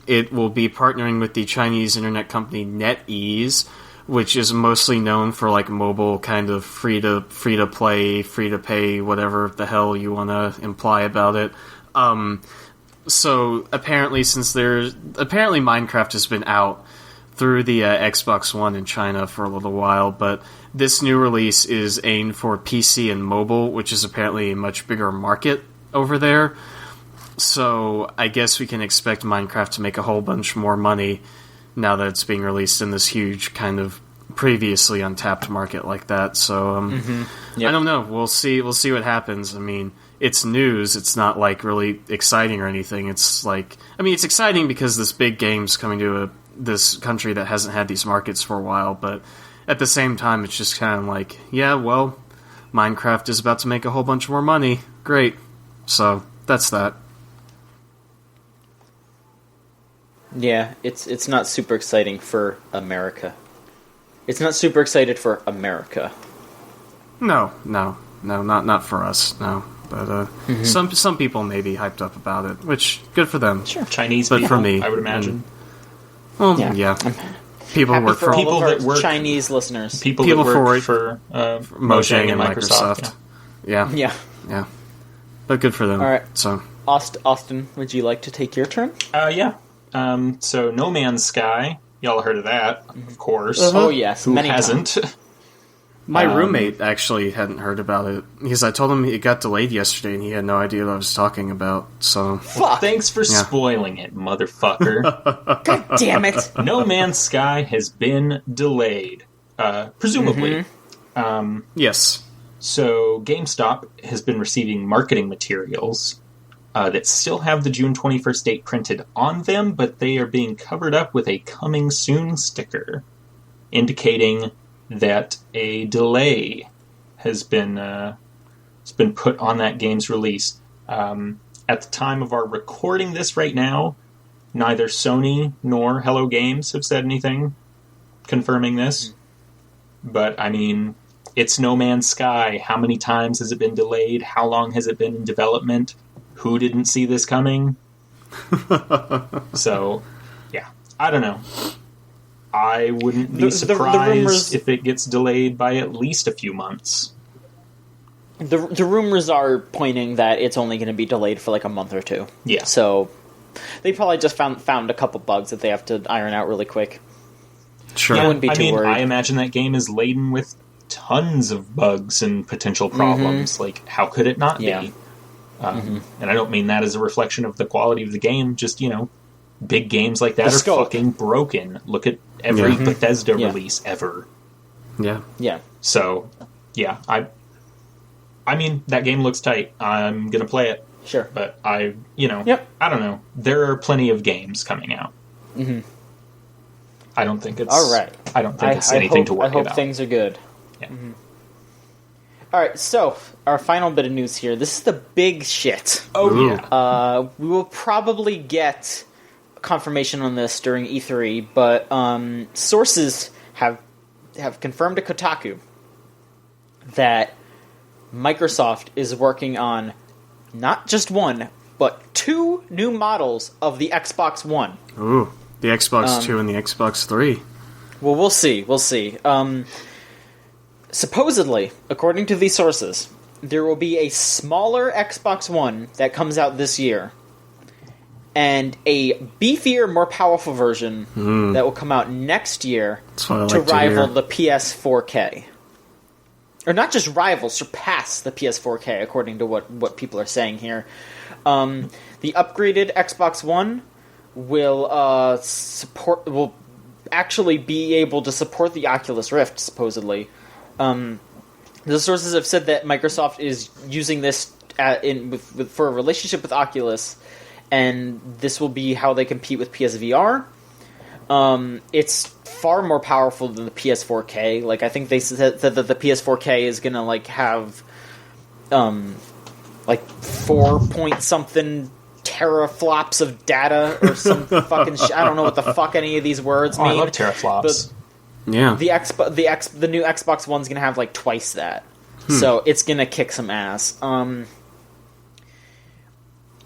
It will be partnering with the Chinese internet company NetEase, which is mostly known for like mobile kind of free to play, free to pay, whatever the hell you want to imply about it. So apparently Minecraft has been out through the Xbox One in China for a little while, but this new release is aimed for PC and mobile, which is apparently a much bigger market over there. So I guess we can expect Minecraft to make a whole bunch more money now that it's being released in this huge kind of previously untapped market like that. So I don't know. We'll see what happens. I mean, it's news. It's not like really exciting or anything. It's like, I mean, it's exciting because this big game's coming to this country that hasn't had these markets for a while, but at the same time, it's just kind of like, yeah, well, Minecraft is about to make a whole bunch more money. Great. So that's that. Yeah, it's not super exciting for America. It's not super excited for America. No, not for us. No, but some people may be hyped up about it, which good for them. Sure, Chinese but people, for me, I would imagine. Yeah. People Happy work for for all people of our that work Chinese listeners. People that work for Mojang and Microsoft. Yeah. But good for them. All right. So, Austin, would you like to take your turn? Yeah. So No Man's Sky, y'all heard of that, of course. Oh yes, Who many hasn't? times. my roommate actually hadn't heard about it because I told him it got delayed yesterday and he had no idea what I was talking about. So, Well, thanks for spoiling it, motherfucker. God damn it! No Man's Sky has been delayed, presumably. yes. So GameStop has been receiving marketing materials that still have the June 21st date printed on them, but they are being covered up with a coming soon sticker, indicating that a delay has been put on that game's release. At the time of our recording this right now, neither Sony nor Hello Games have said anything confirming this. But, I mean, it's No Man's Sky. How many times has it been delayed? How long has it been in development? Who didn't see this coming? So, yeah. I don't know. I wouldn't be surprised if it gets delayed by at least a few months. The rumors are pointing that it's only going to be delayed for like a month or two. Yeah. So they probably just found a couple bugs that they have to iron out really quick. Sure. I wouldn't be too worried. I imagine that game is laden with tons of bugs and potential problems. Like, how could it not be? And I don't mean that as a reflection of the quality of the game. Just, big games like that are fucking broken. Look at every Bethesda release ever. Yeah. Yeah. So, yeah, I mean, that game looks tight. I'm going to play it. Sure. But I don't know. There are plenty of games coming out. I don't think it's... All right. I don't think it's anything to worry about. I hope things are good. Yeah. All right, so our final bit of news here. This is the big shit. Oh, yeah. We will probably get confirmation on this during E3, but sources have confirmed to Kotaku that Microsoft is working on not just one, but two new models of the Xbox One. Ooh, the Xbox 2 and the Xbox 3. Well, we'll see. We'll see. Supposedly, according to these sources, there will be a smaller Xbox One that comes out this year, and a beefier, more powerful version that will come out next year to rival the PS4K. Or not just rival, surpass the PS4K, according to what people are saying here. The upgraded Xbox One will actually be able to support the Oculus Rift, supposedly. The sources have said that Microsoft is using this for a relationship with Oculus, and this will be how they compete with PSVR. It's far more powerful than the PS4K. Like, I think they said that the PS4K is gonna have 4-point-something teraflops of data or some fucking I don't know what the fuck any of these words mean. I love teraflops. Yeah. The new Xbox One's gonna have twice that. So it's gonna kick some ass.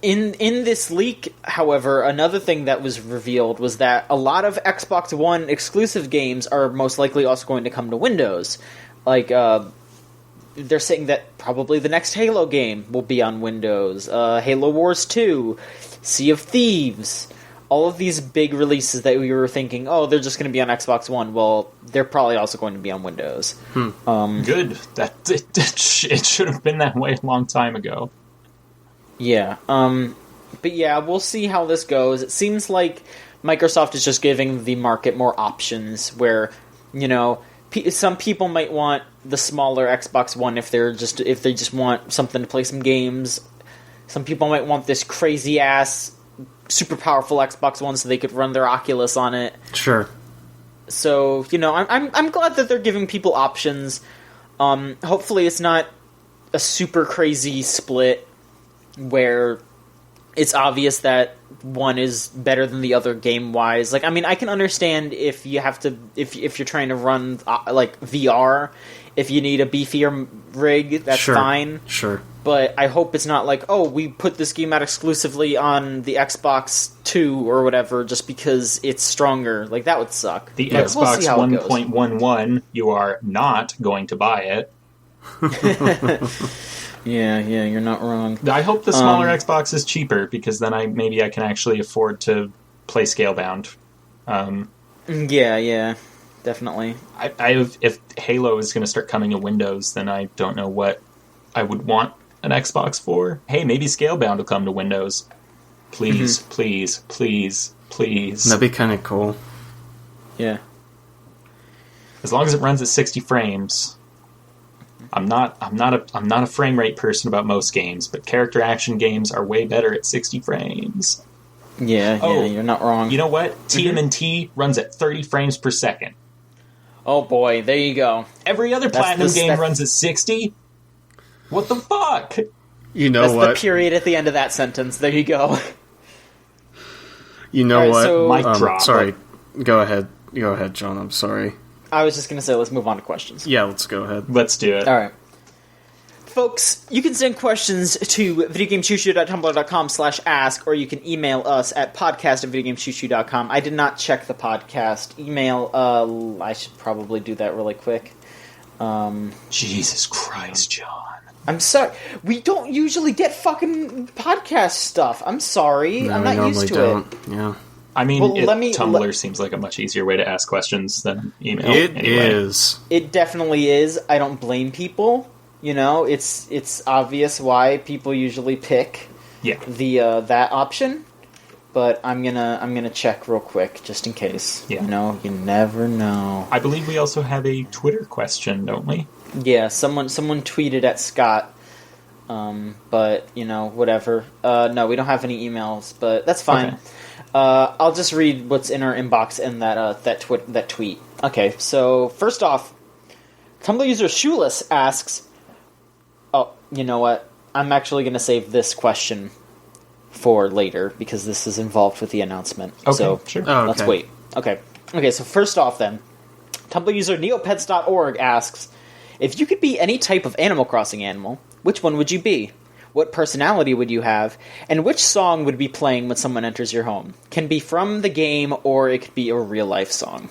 In this leak, however, another thing that was revealed was that a lot of Xbox One exclusive games are most likely also going to come to Windows. They're saying that probably the next Halo game will be on Windows. Halo Wars 2, Sea of Thieves, all of these big releases that we were thinking, they're just going to be on Xbox One. Well, they're probably also going to be on Windows. Good. It should have been that way a long time ago. Yeah. But yeah, we'll see how this goes. It seems like Microsoft is just giving the market more options where, some people might want the smaller Xbox One if they just want something to play some games. Some people might want this crazy ass, super powerful Xbox One so they could run their Oculus on it. Sure. So I'm glad that they're giving people options. Hopefully, it's not a super crazy split where it's obvious that one is better than the other game-wise. Like, I mean, I can understand if you have to, if you're trying to run, like, VR, if you need a beefier rig, that's fine. Sure. But I hope it's not like, oh, we put this game out exclusively on the Xbox 2 or whatever just because it's stronger. Like, that would suck. The Xbox 1.11, you are not going to buy it. Yeah, you're not wrong. I hope the smaller Xbox is cheaper, because then I can actually afford to play Scalebound. Yeah, definitely. If Halo is going to start coming to Windows, then I don't know what I would want an Xbox for. Hey, maybe Scalebound will come to Windows. Please, please, please, please. That'd be kind of cool. Yeah. As long as it runs at 60 frames. I'm not a frame rate person about most games, but character action games are way better at 60 frames. Yeah, you're not wrong. You know what? TMNT runs at 30 frames per second. Oh boy, there you go. Every other Platinum game runs at 60. What the fuck? You know that's what? The period at the end of that sentence. There you go. You know what? So, mic drop. Sorry. Go ahead, John. I'm sorry. I was just going to say, let's move on to questions. Yeah, let's go ahead. Let's do it. All right. Folks, you can send questions to videogamechoochoo.tumblr.com/ask, or you can email us at podcast@videogamechoochoo.com. I did not check the podcast email. I should probably do that really quick. Jesus Christ, John. I'm sorry. We don't usually get fucking podcast stuff. I'm sorry. No, I'm not used to it. Yeah. I mean, Tumblr seems like a much easier way to ask questions than email. It is. It definitely is. I don't blame people. It's obvious why people usually pick the that option. But I'm gonna check real quick just in case. Yeah. You never know. I believe we also have a Twitter question, don't we? Yeah, someone tweeted at Scott. But whatever. No, we don't have any emails, but that's fine. Okay. I'll just read what's in our inbox in that tweet. Okay, so first off, Tumblr user Shoeless asks, oh, you know what? I'm actually going to save this question for later because this is involved with the announcement. Okay, so sure. Let's wait. Okay, so first off then, Tumblr user neopets.org asks, if you could be any type of Animal Crossing animal, which one would you be? What personality would you have? And which song would be playing when someone enters your home? Can be from the game, or it could be a real-life song.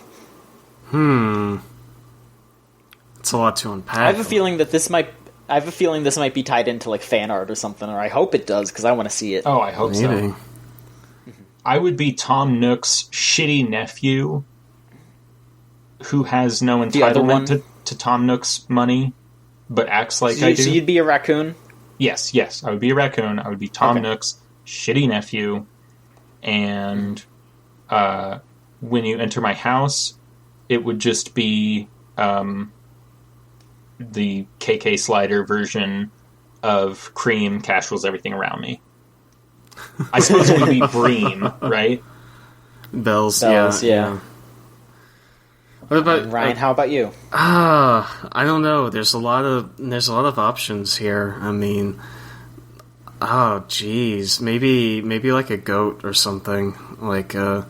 It's a lot to unpack. I have a feeling this might be tied into like fan art or something, or I hope it does, because I want to see it. Oh, I hope Maybe. so. I would be Tom Nook's shitty nephew who has no entitlement to Tom Nook's money, but acts like I do. So you'd be a raccoon? Yes, I would be a raccoon. I would be Tom Nook's shitty nephew, and when you enter my house, it would just be the KK Slider version of Cream Cash Rules Everything Around Me. I suppose it would be Bream, right? Bells, yeah. What about Ryan? How about you? I don't know. There's a lot of options here. I mean, geez, maybe like a goat or something. I can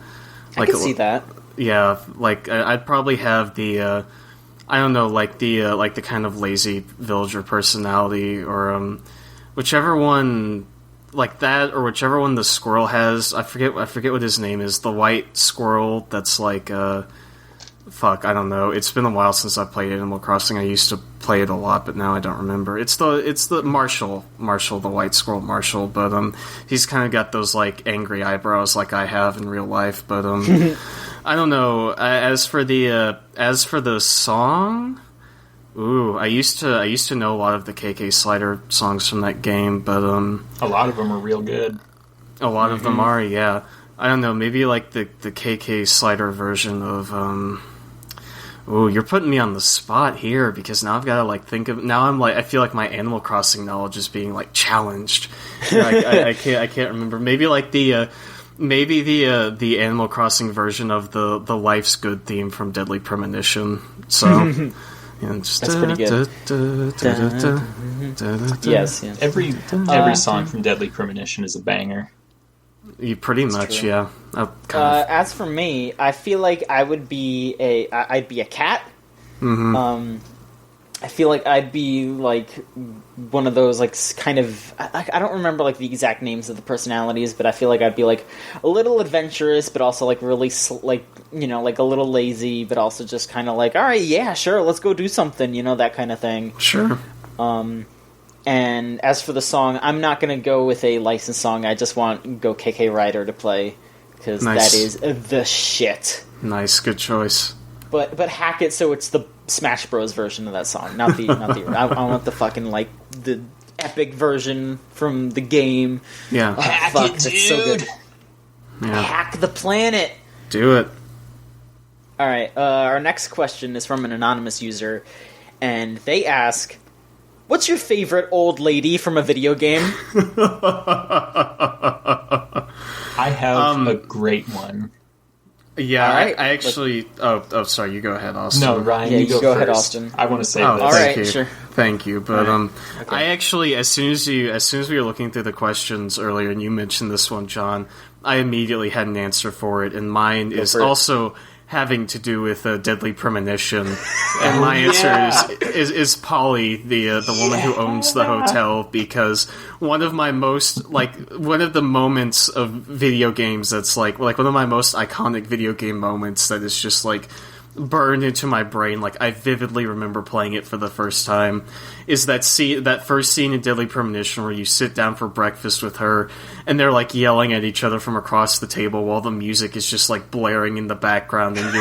see that. Yeah, I'd probably have the I don't know, the kind of lazy villager personality, or whichever one like that, or whichever one the squirrel has. I forget what his name is. The white squirrel that's fuck, I don't know. It's been a while since I played Animal Crossing. I used to play it a lot, but now I don't remember. It's the Marshall, the white squirrel Marshall, but he's kind of got those angry eyebrows like I have in real life, but I don't know. As for the song, I used to know a lot of the KK Slider songs from that game, but a lot of them are real good. A lot of them are, yeah. I don't know, maybe like the KK Slider version of oh, you're putting me on the spot here because now I've got to like think of. Now I'm like, I feel like my Animal Crossing knowledge is being like challenged. I can't remember. Maybe like the Animal Crossing version of the Life's Good theme from Deadly Premonition. So that's pretty good. Yes. Every song from Deadly Premonition is a banger. You pretty much, true. Yeah. As for me, I feel like I'd be a cat. Mm-hmm. I feel like I'd be like one of those like kind of I don't remember like the exact names of the personalities, but I feel like I'd be like a little adventurous, but also like really like like a little lazy, but also just kind of like, all right, yeah, sure, let's go do something, that kind of thing. Sure. And as for the song, I'm not going to go with a licensed song. I just want Go KK Rider to play, because that is the shit. Nice, good choice. But hack it so it's the Smash Bros version of that song, not the I want the fucking like the epic version from the game. Yeah, hack it, dude. That's so good. Yeah. Hack the planet. Do it. All right. Our next question is from an anonymous user, and they ask, what's your favorite old lady from a video game? I have a great one. Yeah, right, I actually... Oh, sorry, you go ahead, Austin. No, Ryan, you go go first. ahead, Austin. I want to say this. All right, sure. Thank you, but Okay. I actually, as soon as we were looking through the questions earlier, and you mentioned this one, John, I immediately had an answer for it, and mine is also having to do with Deadly Premonition, and my answer is Polly, the woman who owns the hotel, because one of the moments of video games that's like one of my most iconic video game moments that is just like burned into my brain, like I vividly remember playing it for the first time, is that first scene in Deadly Premonition where you sit down for breakfast with her and they're like yelling at each other from across the table while the music is just like blaring in the background, and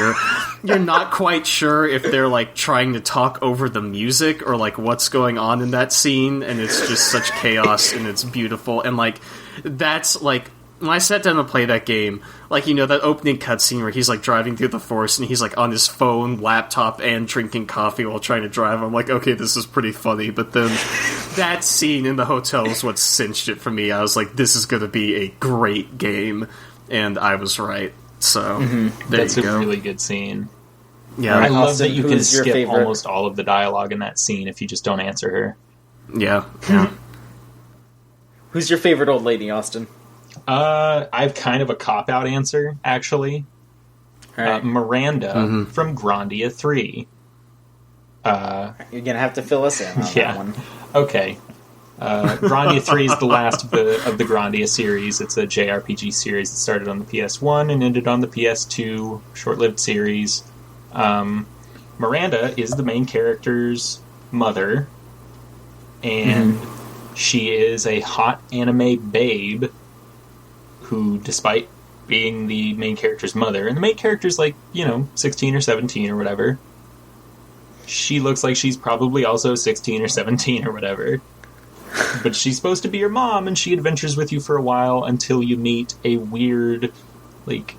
you're not quite sure if they're like trying to talk over the music or like what's going on in that scene, and it's just such chaos and it's beautiful. And like that's like when I sat down to play that game, like, that opening cutscene where he's, like, driving through the forest and he's, like, on his phone, laptop, and drinking coffee while trying to drive, I'm like, okay, this is pretty funny. But then that scene in the hotel is what cinched it for me. I was like, this is going to be a great game. And I was right. So, That's a really good scene. Yeah. I love that you can who's your skip favorite? almost all of the dialogue in that scene if you just don't answer her. Yeah. Who's your favorite old lady, Austin? I have kind of a cop-out answer, actually. Right. Miranda from Grandia 3. You're going to have to fill us in on that one. Okay. Grandia 3 is the last of the Grandia series. It's a JRPG series that started on the PS1 and ended on the PS2. Short-lived series. Miranda is the main character's mother, and she is a hot anime babe who, despite being the main character's mother, and the main character's like, 16 or 17 or whatever, she looks like she's probably also 16 or 17 or whatever. But she's supposed to be your mom, and she adventures with you for a while until you meet a weird, like,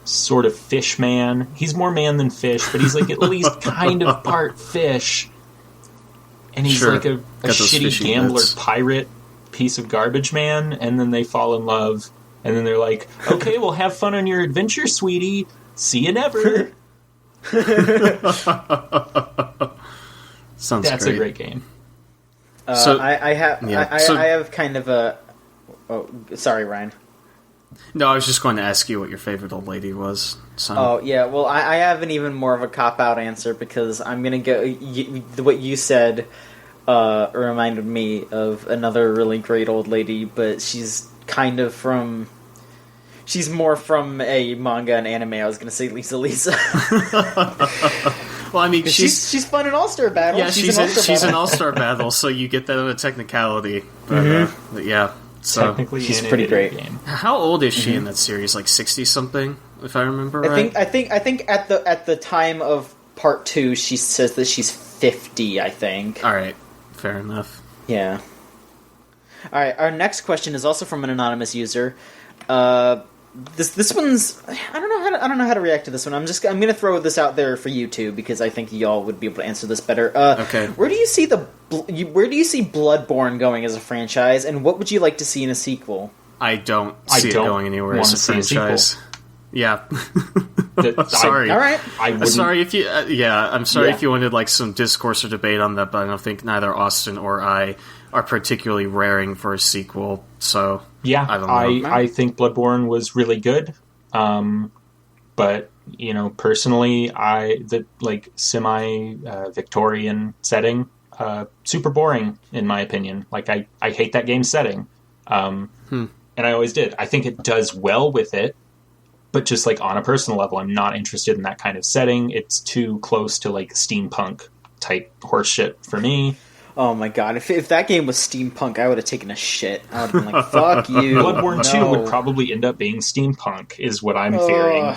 sort of fish man. He's more man than fish, but he's like at least kind of part fish. And he's like a shitty gambler pirate piece of garbage man, and then they fall in love. And then they're like, okay, well, have fun on your adventure, sweetie. See you never. Sounds That's great. a great game. So I have kind of a... Oh, sorry, Ryan. No, I was just going to ask you what your favorite old lady was. So. Oh, yeah, well, I have an even more of a cop-out answer, because I'm going to go... what you said reminded me of another really great old lady, but she's kind of from... She's more from a manga and anime. I was going to say Lisa. Well, I mean, she's fun in All-Star Battle. Yeah, she's an All-Star Battle, so you get that on a technicality. But, yeah, so technically, she's pretty great. Game. How old is she in that series? Like 60-something, if I remember right. I think at the time of part 2, she says that she's 50. I think. All right, fair enough. Yeah. All right. Our next question is also from an anonymous user. This one's I don't know how to react to this one. I'm gonna throw this out there for you two because I think y'all would be able to answer this better. Okay. Where do you see Bloodborne going as a franchise, and what would you like to see in a sequel? I don't see it going anywhere as a franchise. Yeah. Sorry. All right. Sorry if you. I'm sorry if you wanted like some discourse or debate on that, but I don't think neither Austin or I are particularly raring for a sequel. So yeah, I don't know. I think Bloodborne was really good, but personally, the semi Victorian setting, super boring in my opinion. Like I hate that game's setting, and I always did. I think it does well with it. But just like on a personal level, I'm not interested in that kind of setting. It's too close to like steampunk type horseshit for me. Oh my god! If that game was steampunk, I would have taken a shit. I would have been like, "Fuck you." Bloodborne 2 would probably end up being steampunk, is what I'm fearing.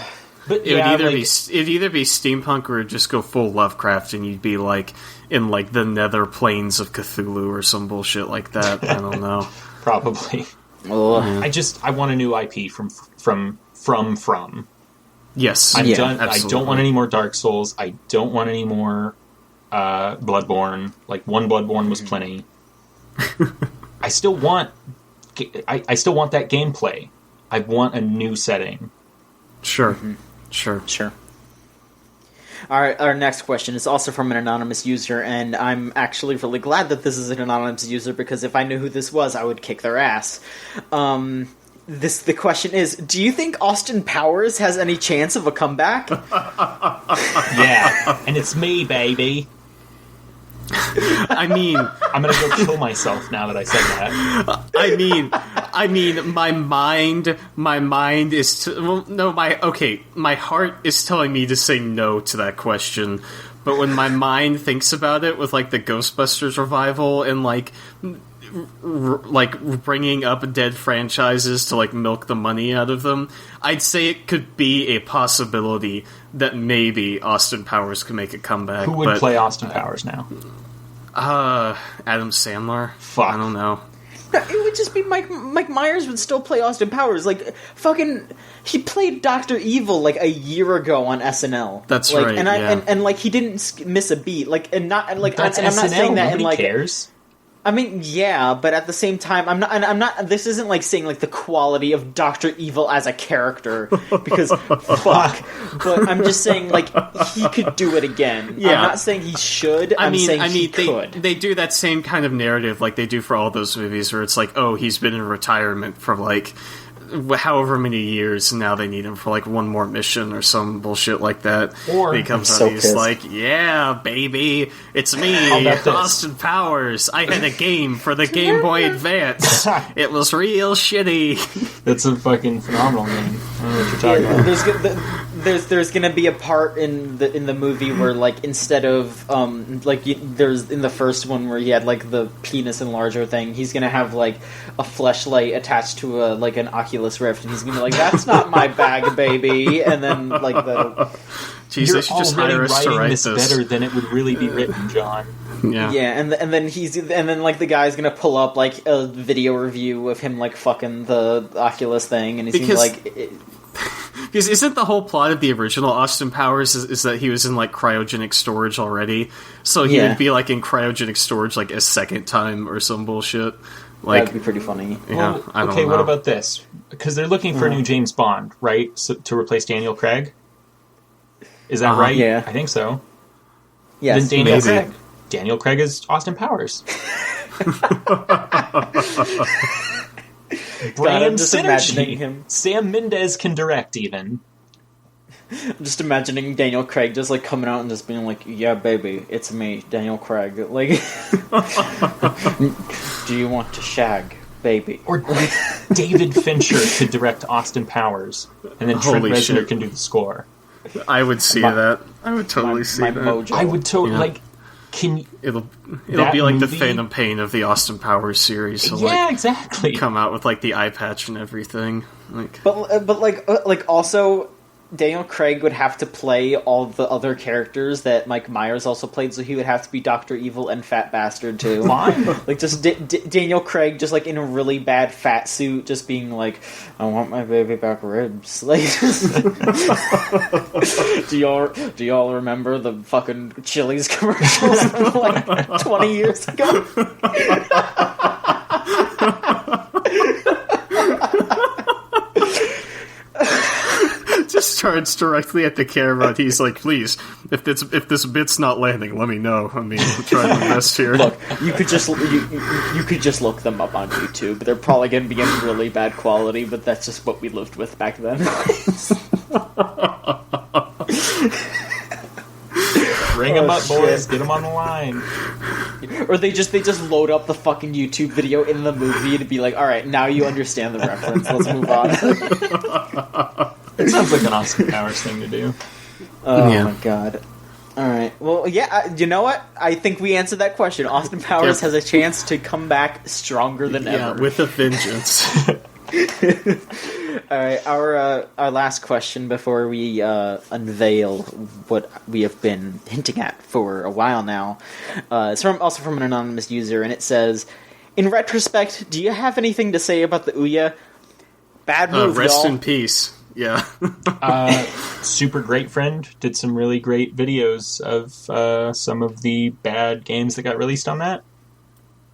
But it'd either be steampunk or it'd just go full Lovecraft, and you'd be like in like the nether plains of Cthulhu or some bullshit like that. I don't know. Probably. I want a new IP from. Yes. I'm done. Absolutely. I don't want any more Dark Souls. I don't want any more Bloodborne. Like one Bloodborne was plenty. I still want that gameplay. I want a new setting. Sure. Sure. All right, our next question is also from an anonymous user, and I'm actually really glad that this is an anonymous user because if I knew who this was, I would kick their ass. The question is, do you think Austin Powers has any chance of a comeback? Yeah, and it's me, baby. I mean, I'm gonna go kill myself now that I said that. I mean, my mind is my heart is telling me to say no to that question, but when my mind thinks about it with like the Ghostbusters revival and like bringing up dead franchises to like milk the money out of them, I'd say it could be a possibility that maybe Austin Powers could make a comeback. Who would play Austin Powers now? Adam Sandler. Fuck. I don't know. No, it would just be Mike Myers would still play Austin Powers. Like, fucking, he played Dr. Evil like a year ago on SNL. That's like, right. And like he didn't miss a beat. Like, and not like that's and I'm SNL. not saying that Nobody in like cares. I mean, yeah, but at the same time, I'm not. This isn't like saying like the quality of Dr. Evil as a character because fuck. But I'm just saying like he could do it again. Yeah. I'm not saying he should. I'm saying he could. They do that same kind of narrative like they do for all those movies where it's like, oh, he's been in retirement for like however many years, and now they need him for like one more mission or some bullshit like that. Or he comes out, he's like, yeah, baby, it's me, Austin Powers. I had a game for the Game Boy Advance. It was real shitty. That's a fucking phenomenal game. I don't know what you're talking about. There's gonna be a part in the movie where like instead of there's in the first one where he had like the penis enlarger thing, he's gonna have like a fleshlight attached to an Oculus Rift, and he's gonna be like, "That's not my bag, baby," and then like the. Jeez, they should just hire us to write this better than it would really be written, John. Yeah, and then like the guy's gonna pull up like a video review of him like fucking the Oculus thing, and he's gonna be like. Because isn't the whole plot of the original Austin Powers is that he was in like cryogenic storage already, so he would be like in cryogenic storage like a second time or some bullshit. Like, that'd be pretty funny. Yeah, I don't know. What about this? Because they're looking for a new James Bond, right? So, to replace Daniel Craig. Is that right? Yeah, I think so. Yes, then Daniel Craig is Austin Powers. Brand synergy. Him. Sam Mendes can direct even. I'm just imagining Daniel Craig just like coming out and just being like, "Yeah, baby, it's me, Daniel Craig." Like, do you want to shag, baby? Or David Fincher could direct Austin Powers, and then Trent Reznor can do the score. I would see that. I would totally see that. Mojo. I would totally like. It'll be like the Phantom Pain of the Austin Powers series. So exactly. Come out with like the eye patch and everything. Like, but also. Daniel Craig would have to play all the other characters that Mike Myers also played, so he would have to be Dr. Evil and Fat Bastard too. Fine. Like just Daniel Craig, just like in a really bad fat suit, just being like, "I want my baby back ribs." Like, do y'all remember the fucking Chili's commercials from like 20 years ago? Just charged directly at the camera, and he's like, "Please, if this bit's not landing, let me know. I mean, I'm trying my best here." Look, you could just look them up on YouTube. They're probably going to be in really bad quality, but that's just what we lived with back then. Ring them up, boys. Get them on the line. Or they just load up the fucking YouTube video in the movie to be like, all right, now you understand the reference. Let's move on. It sounds like an Austin Powers thing to do. Oh my god. All right. Well, yeah. You know what? I think we answered that question. Austin Powers has a chance to come back stronger than ever, with a vengeance. All right, our last question before we unveil what we have been hinting at for a while now. It's also from an anonymous user, and it says, "In retrospect, do you have anything to say about the Ouya? Bad move, rest y'all. in peace." Yeah. Super Great Friend did some really great videos of some of the bad games that got released on that,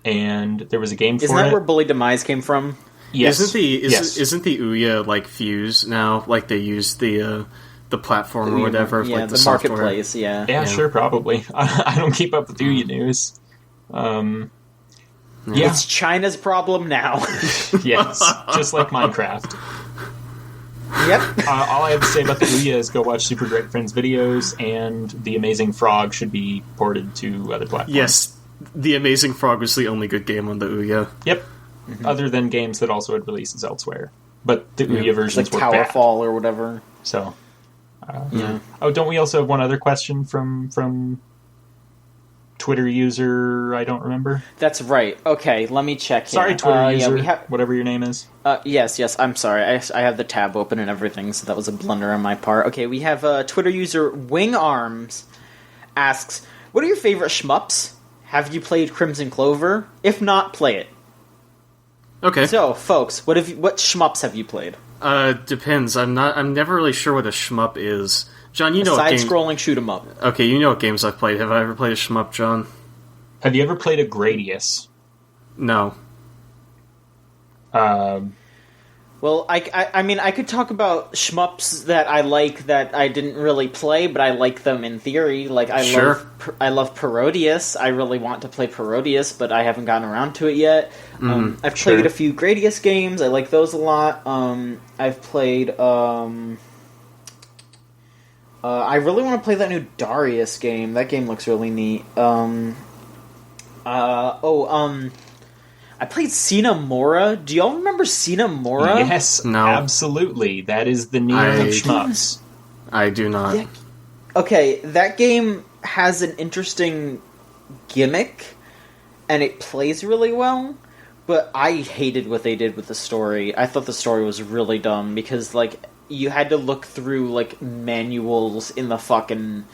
and there was a game for it. Isn't that where Bully Demise came from? Yes. Isn't the Ouya like Fuse now? Like they use the platform or whatever, like the software. Marketplace. Yeah, sure, probably. I don't keep up with Ouya news. It's China's problem now. Yes, just like Minecraft. Yep. All I have to say about the Ouya is go watch Super Great Friends videos, and The Amazing Frog should be ported to other platforms. Yes, The Amazing Frog was the only good game on the Ouya. Yep. Mm-hmm. Other than games that also had releases elsewhere. But the Ouya versions like were bad. Towerfall or whatever. So, Oh, don't we also have one other question from Twitter user, I don't remember? That's right. Okay, let me check. Sorry, Twitter user, whatever your name is. Yes, I'm sorry. I have the tab open and everything, so that was a blunder on my part. Okay, we have Twitter user Wing Arms asks, "What are your favorite shmups? Have you played Crimson Clover? If not, play it." Okay. So, folks, what shmups have you played? Depends. I'm never really sure what a shmup is. John, you know side-scrolling shoot 'em up. Okay, you know what games I've played. Have I ever played a shmup, John? Have you ever played a Gradius? No. Well, I mean, I could talk about shmups that I like that I didn't really play, but I like them in theory. Like, I love Parodius. I really want to play Parodius, but I haven't gotten around to it yet. I've played a few Gradius games. I like those a lot. I've played... I really want to play that new Darius game. That game looks really neat. I played Cinemora. Do y'all remember Cinemora? Yes, no. Absolutely. That is the Neo of shmups. I do not. Yeah. Okay, that game has an interesting gimmick, and it plays really well, but I hated what they did with the story. I thought the story was really dumb, because, like, you had to look through, like, manuals in the fucking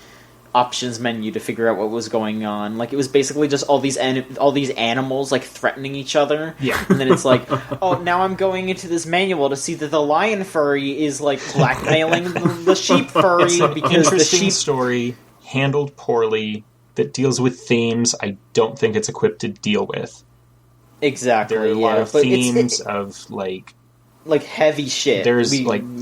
options menu to figure out what was going on. Like, it was basically just all these animals, like, threatening each other. Yeah. And then it's like, oh, now I'm going into this manual to see that the lion furry is, like, blackmailing the sheep furry. It's an because interesting the sheep story, handled poorly, that deals with themes I don't think it's equipped to deal with. Exactly, there are a lot of themes of, like heavy shit. There's,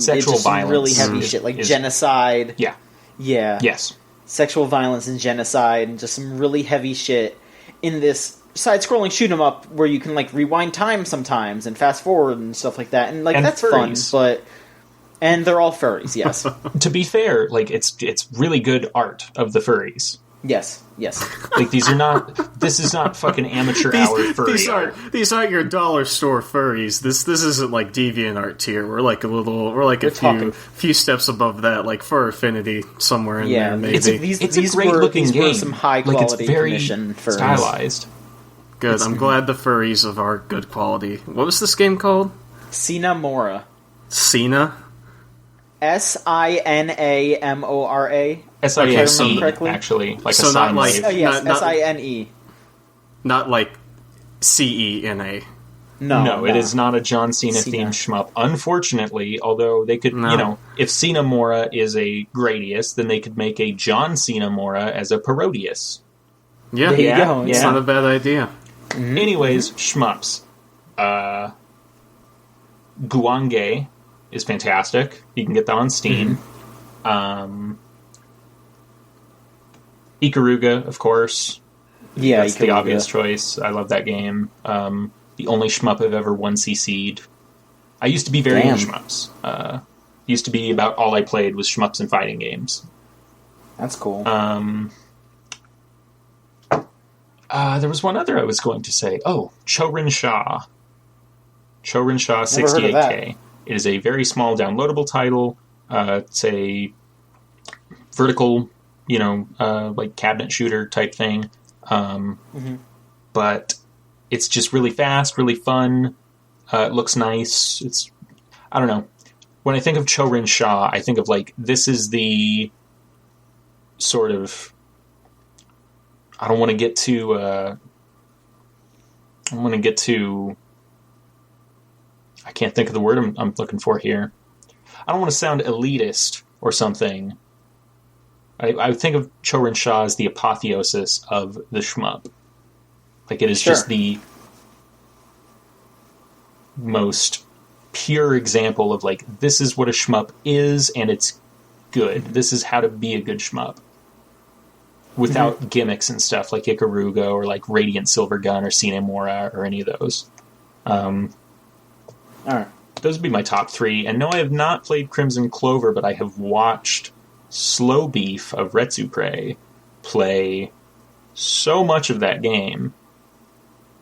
sexual violence. Really heavy shit, like genocide. Yeah. Yeah. Yes. Sexual violence and genocide, and just some really heavy shit in this side-scrolling shoot-'em-up where you can, like, rewind time sometimes and fast-forward and stuff like that. And, like, and that's furries. Fun, but... And they're all furries, yes. To be fair, like, it's really good art of the furries. Yes. Like, these are not... This is not fucking amateur hour furry art. These aren't your dollar store furries. This isn't, like, DeviantArt tier. We're a few steps above that, like Fur Affinity somewhere in there, maybe. It's a great-looking game. Some high-quality it's very commission furries. Stylized. Good. I'm glad the furries of our good quality. What was this game called? Cinemora. Cena? Sinamora. SINE, actually. Like so a sine wave. Oh, yes, SINE. Not like CENA. No, it is not a John Cena-themed shmup. Unfortunately, although they could, if Sinamora is a Gradius, then they could make a John Sinamora as a Parodius. Yeah, there you go. It's not a bad idea. Mm-hmm. Anyways, shmups. Guange is fantastic. You can get that on Steam. Ikaruga, of course. Yeah, that's the obvious choice. I love that game. The only shmup I've ever 1cc'd. I used to be very into shmups. Used to be about all I played was shmups and fighting games. That's cool. There was one other I was going to say. Oh, Chorin Sha. Chorin Sha 68K. It is a very small downloadable title. It's a vertical, like cabinet shooter type thing. But it's just really fast, really fun. It looks nice. I don't know. When I think of Chorin Sha, I think of this is the sort of, I don't want to get too, I can't think of the word I'm looking for here. I don't want to sound elitist or something. I think of Chorin Sha as the apotheosis of the shmup. It is just the most pure example of, this is what a shmup is, and it's good. This is how to be a good shmup. Without gimmicks and stuff like Ikaruga or Radiant Silvergun or Sinamora or any of those. Alright. Those would be my top 3. And no, I have not played Crimson Clover, but I have watched Slow Beef of Retsupre play so much of that game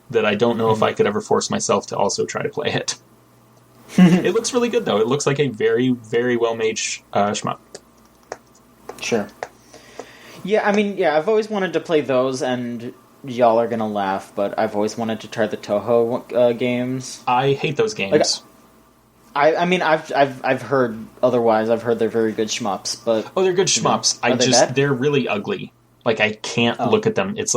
that I don't know if I could ever force myself to also try to play it. It looks really good, though. It looks like a very, very well-made shmup. Sure. Yeah, I've always wanted to play those, and y'all are gonna laugh, but I've always wanted to try the Toho games. I hate those games. I've heard otherwise. I've heard they're very good shmups, but they're good shmups. They're really ugly. I can't look at them. It's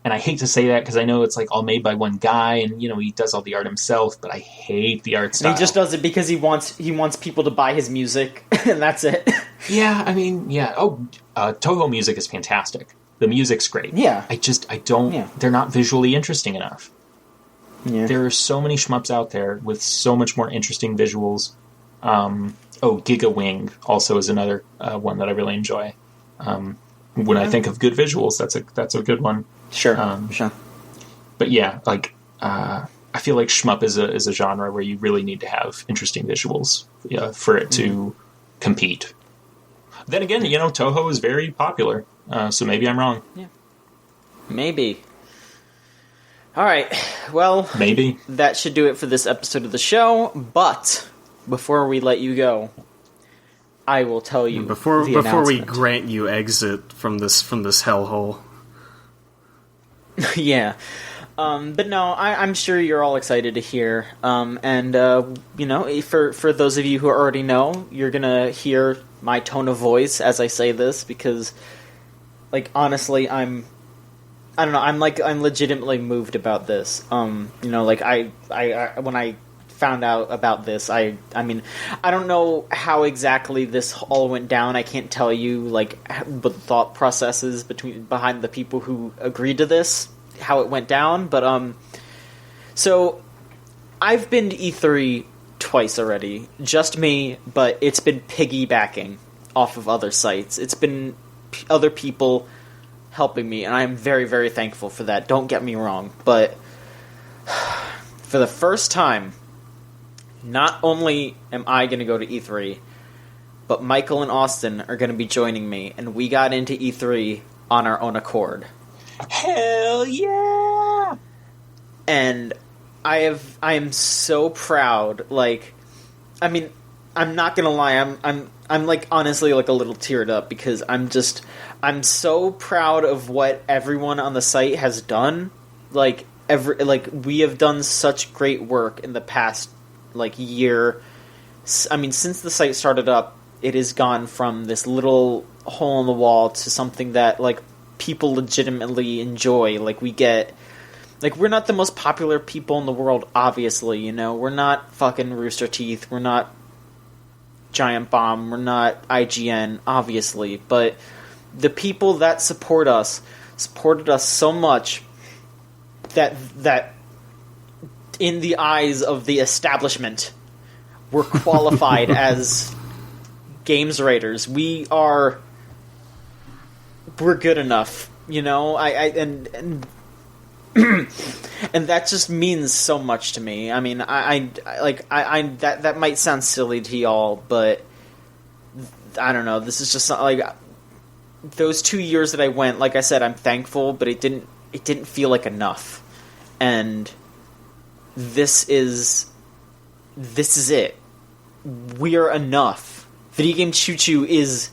and I hate to say that because I know it's all made by one guy, and he does all the art himself. But I hate the art style. And he just does it because he wants people to buy his music, and that's it. Yeah, yeah. Toho music is fantastic. The music's great. Yeah. I don't. Yeah. They're not visually interesting enough. Yeah. There are so many shmups out there with so much more interesting visuals. Giga Wing also is another one that I really enjoy. When I think of good visuals, that's a good one. Sure. Sure. But yeah, I feel like shmup is a genre where you really need to have interesting visuals for it to compete. Then again, Toho is very popular, so maybe I'm wrong. Yeah. Maybe. All right. Well, maybe that should do it for this episode of the show. But before we let you go, I will tell you before we grant you exit from this hellhole. Yeah. But no, I'm sure you're all excited to hear. For those of you who already know, you're gonna hear my tone of voice as I say this because, honestly, I don't know. I'm legitimately moved about this. I when I found out about this, I don't know how exactly this all went down. I can't tell you the thought processes behind the people who agreed to this, how it went down. But so I've been to E3 twice already, just me. But it's been piggybacking off of other sites. It's been other people helping me, and I am very, very thankful for that. Don't get me wrong, but for the first time, not only am I going to go to E3, but Michael and Austin are going to be joining me, and we got into E3 on our own accord. Hell yeah! And I am so proud. I'm not gonna lie. I'm honestly a little teared up because I'm so proud of what everyone on the site has done. We have done such great work in the past year since the site started up, it has gone from this little hole in the wall to something that, like, people legitimately enjoy. Like, we're not the most popular people in the world, obviously, you know? We're not fucking Rooster Teeth, we're not Giant Bomb, we're not IGN, obviously, but the people that supported us so much that in the eyes of the establishment, we're qualified as games writers. We're good enough, you know. And and that just means so much to me. I mean, that might sound silly to y'all, but I don't know. This is just like those 2 years that I went. Like I said, I'm thankful, but it didn't feel like enough. And this is it. We are enough. Video Game Choo Choo is...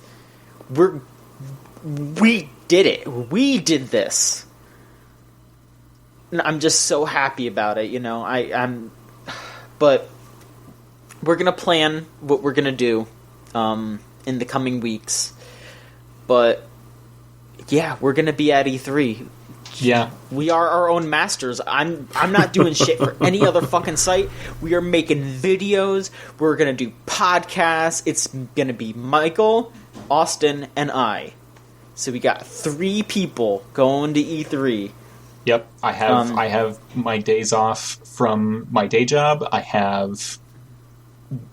We did it. We did this. And I'm just so happy about it, you know. But we're going to plan what we're going to do in the coming weeks. But, yeah, we're going to be at E3. Yeah. We are our own masters. I'm not doing shit for any other fucking site. We are making videos. We're going to do podcasts. It's going to be Michael, Austin, and I. So we got 3 people going to E3. Yep. I have my days off from my day job. I have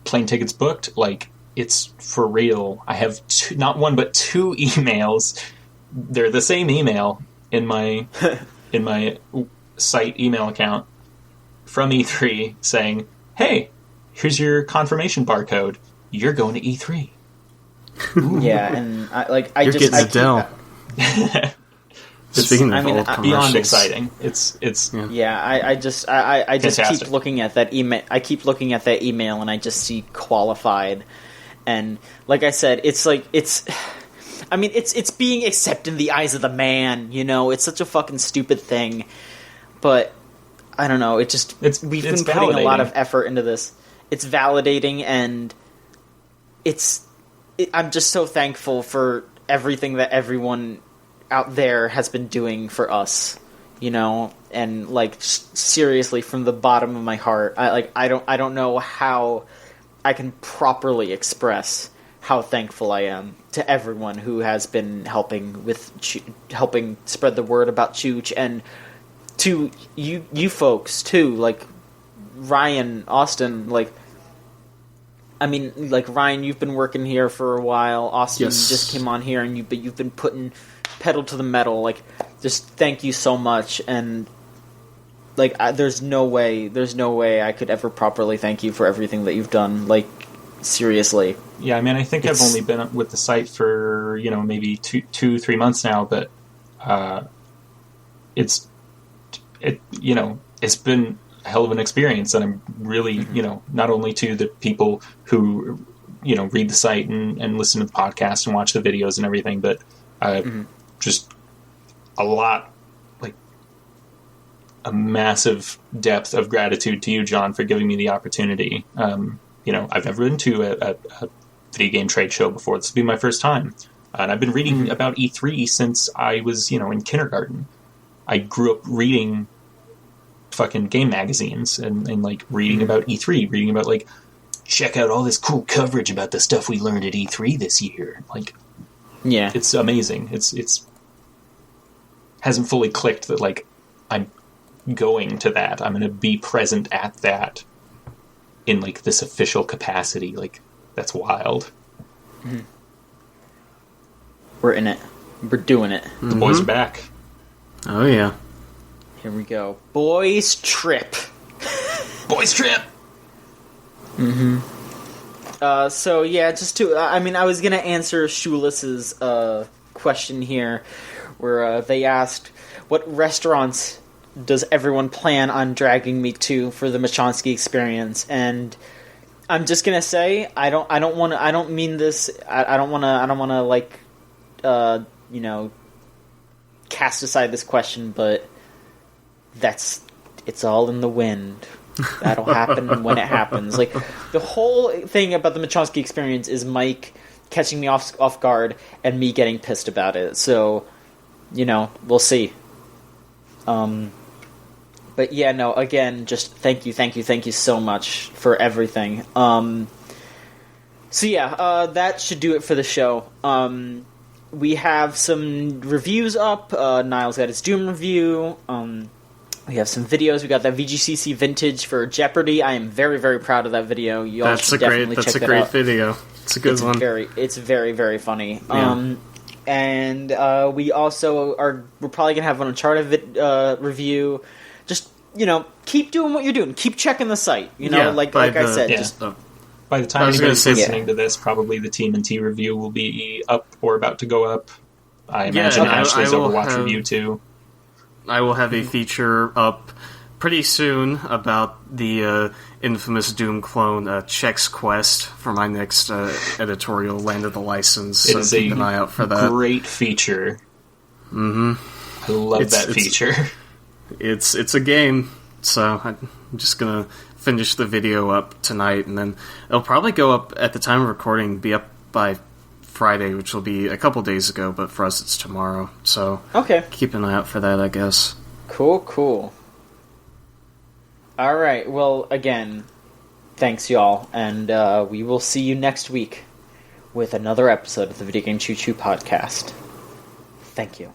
plane tickets booked. Like, it's for real. I have not one but 2 emails. They're the same email in my site email account from E3 saying, "Hey, here's your confirmation barcode. You're going to E3." Yeah, and You're getting Adele. Speaking of old commercials, beyond exciting. It's yeah. I just fantastic. keep looking at that email. I keep looking at that email, and I just see qualified. And like I said, it's being accepted in the eyes of the man, you know. It's such a fucking stupid thing, but I don't know. We've been putting a lot of effort into this. It's validating, and I'm just so thankful for everything that everyone out there has been doing for us, you know. And like, seriously, from the bottom of my heart, I don't know how I can properly express how thankful I am to everyone who has been helping spread the word about Chooch, and to you folks too, like Ryan, Austin. Like, I mean, like, Ryan, you've been working here for a while. Austin, yes. You just came on here, and you've been putting pedal to the metal. Like, just thank you so much. And like, there's no way I could ever properly thank you for everything that you've done. Like, seriously. Yeah, I mean, I think I've only been with the site for, you know, maybe 3 months now, but it's been a hell of an experience, and I'm really, you know, not only to the people who, you know, read the site and listen to the podcast and watch the videos and everything, but just a lot, like a massive depth of gratitude to you, John, for giving me the opportunity. You know, I've never been to a video game trade show before. This will be my first time. And I've been reading about E3 since I was, you know, in kindergarten. I grew up reading fucking game magazines and like reading about E3, reading about, like, check out all this cool coverage about the stuff we learned at E3 this year. Like, yeah, it's amazing. It's hasn't fully clicked that, like, I'm going to that. I'm going to be present at that in, like, this official capacity. Like, that's wild. We're in it. We're doing it. The boys are back. Oh, yeah. Here we go. Boys Trip. Boys Trip! So, yeah, just to... I mean, I was going to answer Shulis's question here, where they asked, what restaurants does everyone plan on dragging me to for the Machonsky experience? And I'm just gonna say, I don't want to. I don't mean this. I don't want to like, you know, cast aside this question, but it's all in the wind. That'll happen when it happens. Like, the whole thing about the Machonsky experience is Mike catching me off guard and me getting pissed about it. So, we'll see. But yeah, no, again, just thank you so much for everything. So yeah, that should do it for the show. We have some reviews up. Niles got his Doom review. We have some videos. We got that VGCC vintage for Jeopardy. I am very, very proud of that video. Y'all should definitely check that out. That's a great video. It's a good one. It's very, very funny. Yeah. And we also we're probably gonna have an Uncharted review. Just keep doing what you're doing. Keep checking the site. Like I said, just. By the time anybody's listening to this, probably the TMNT review will be up or about to go up. I imagine Ashley's Overwatch review too. I will have a feature up pretty soon about the infamous Doom clone Chex Quest for my next editorial, Land of the License. So keep an eye out for that. Great feature. Mm-hmm. I love that feature. It's a game, so I'm just gonna finish the video up tonight, and then it'll probably go up at the time of recording, be up by Friday, which will be a couple days ago, but for us it's tomorrow. So okay, keep an eye out for that, I guess. Cool. All right, well, again, thanks, y'all, and we will see you next week with another episode of the Video Game Choo Choo podcast. Thank you.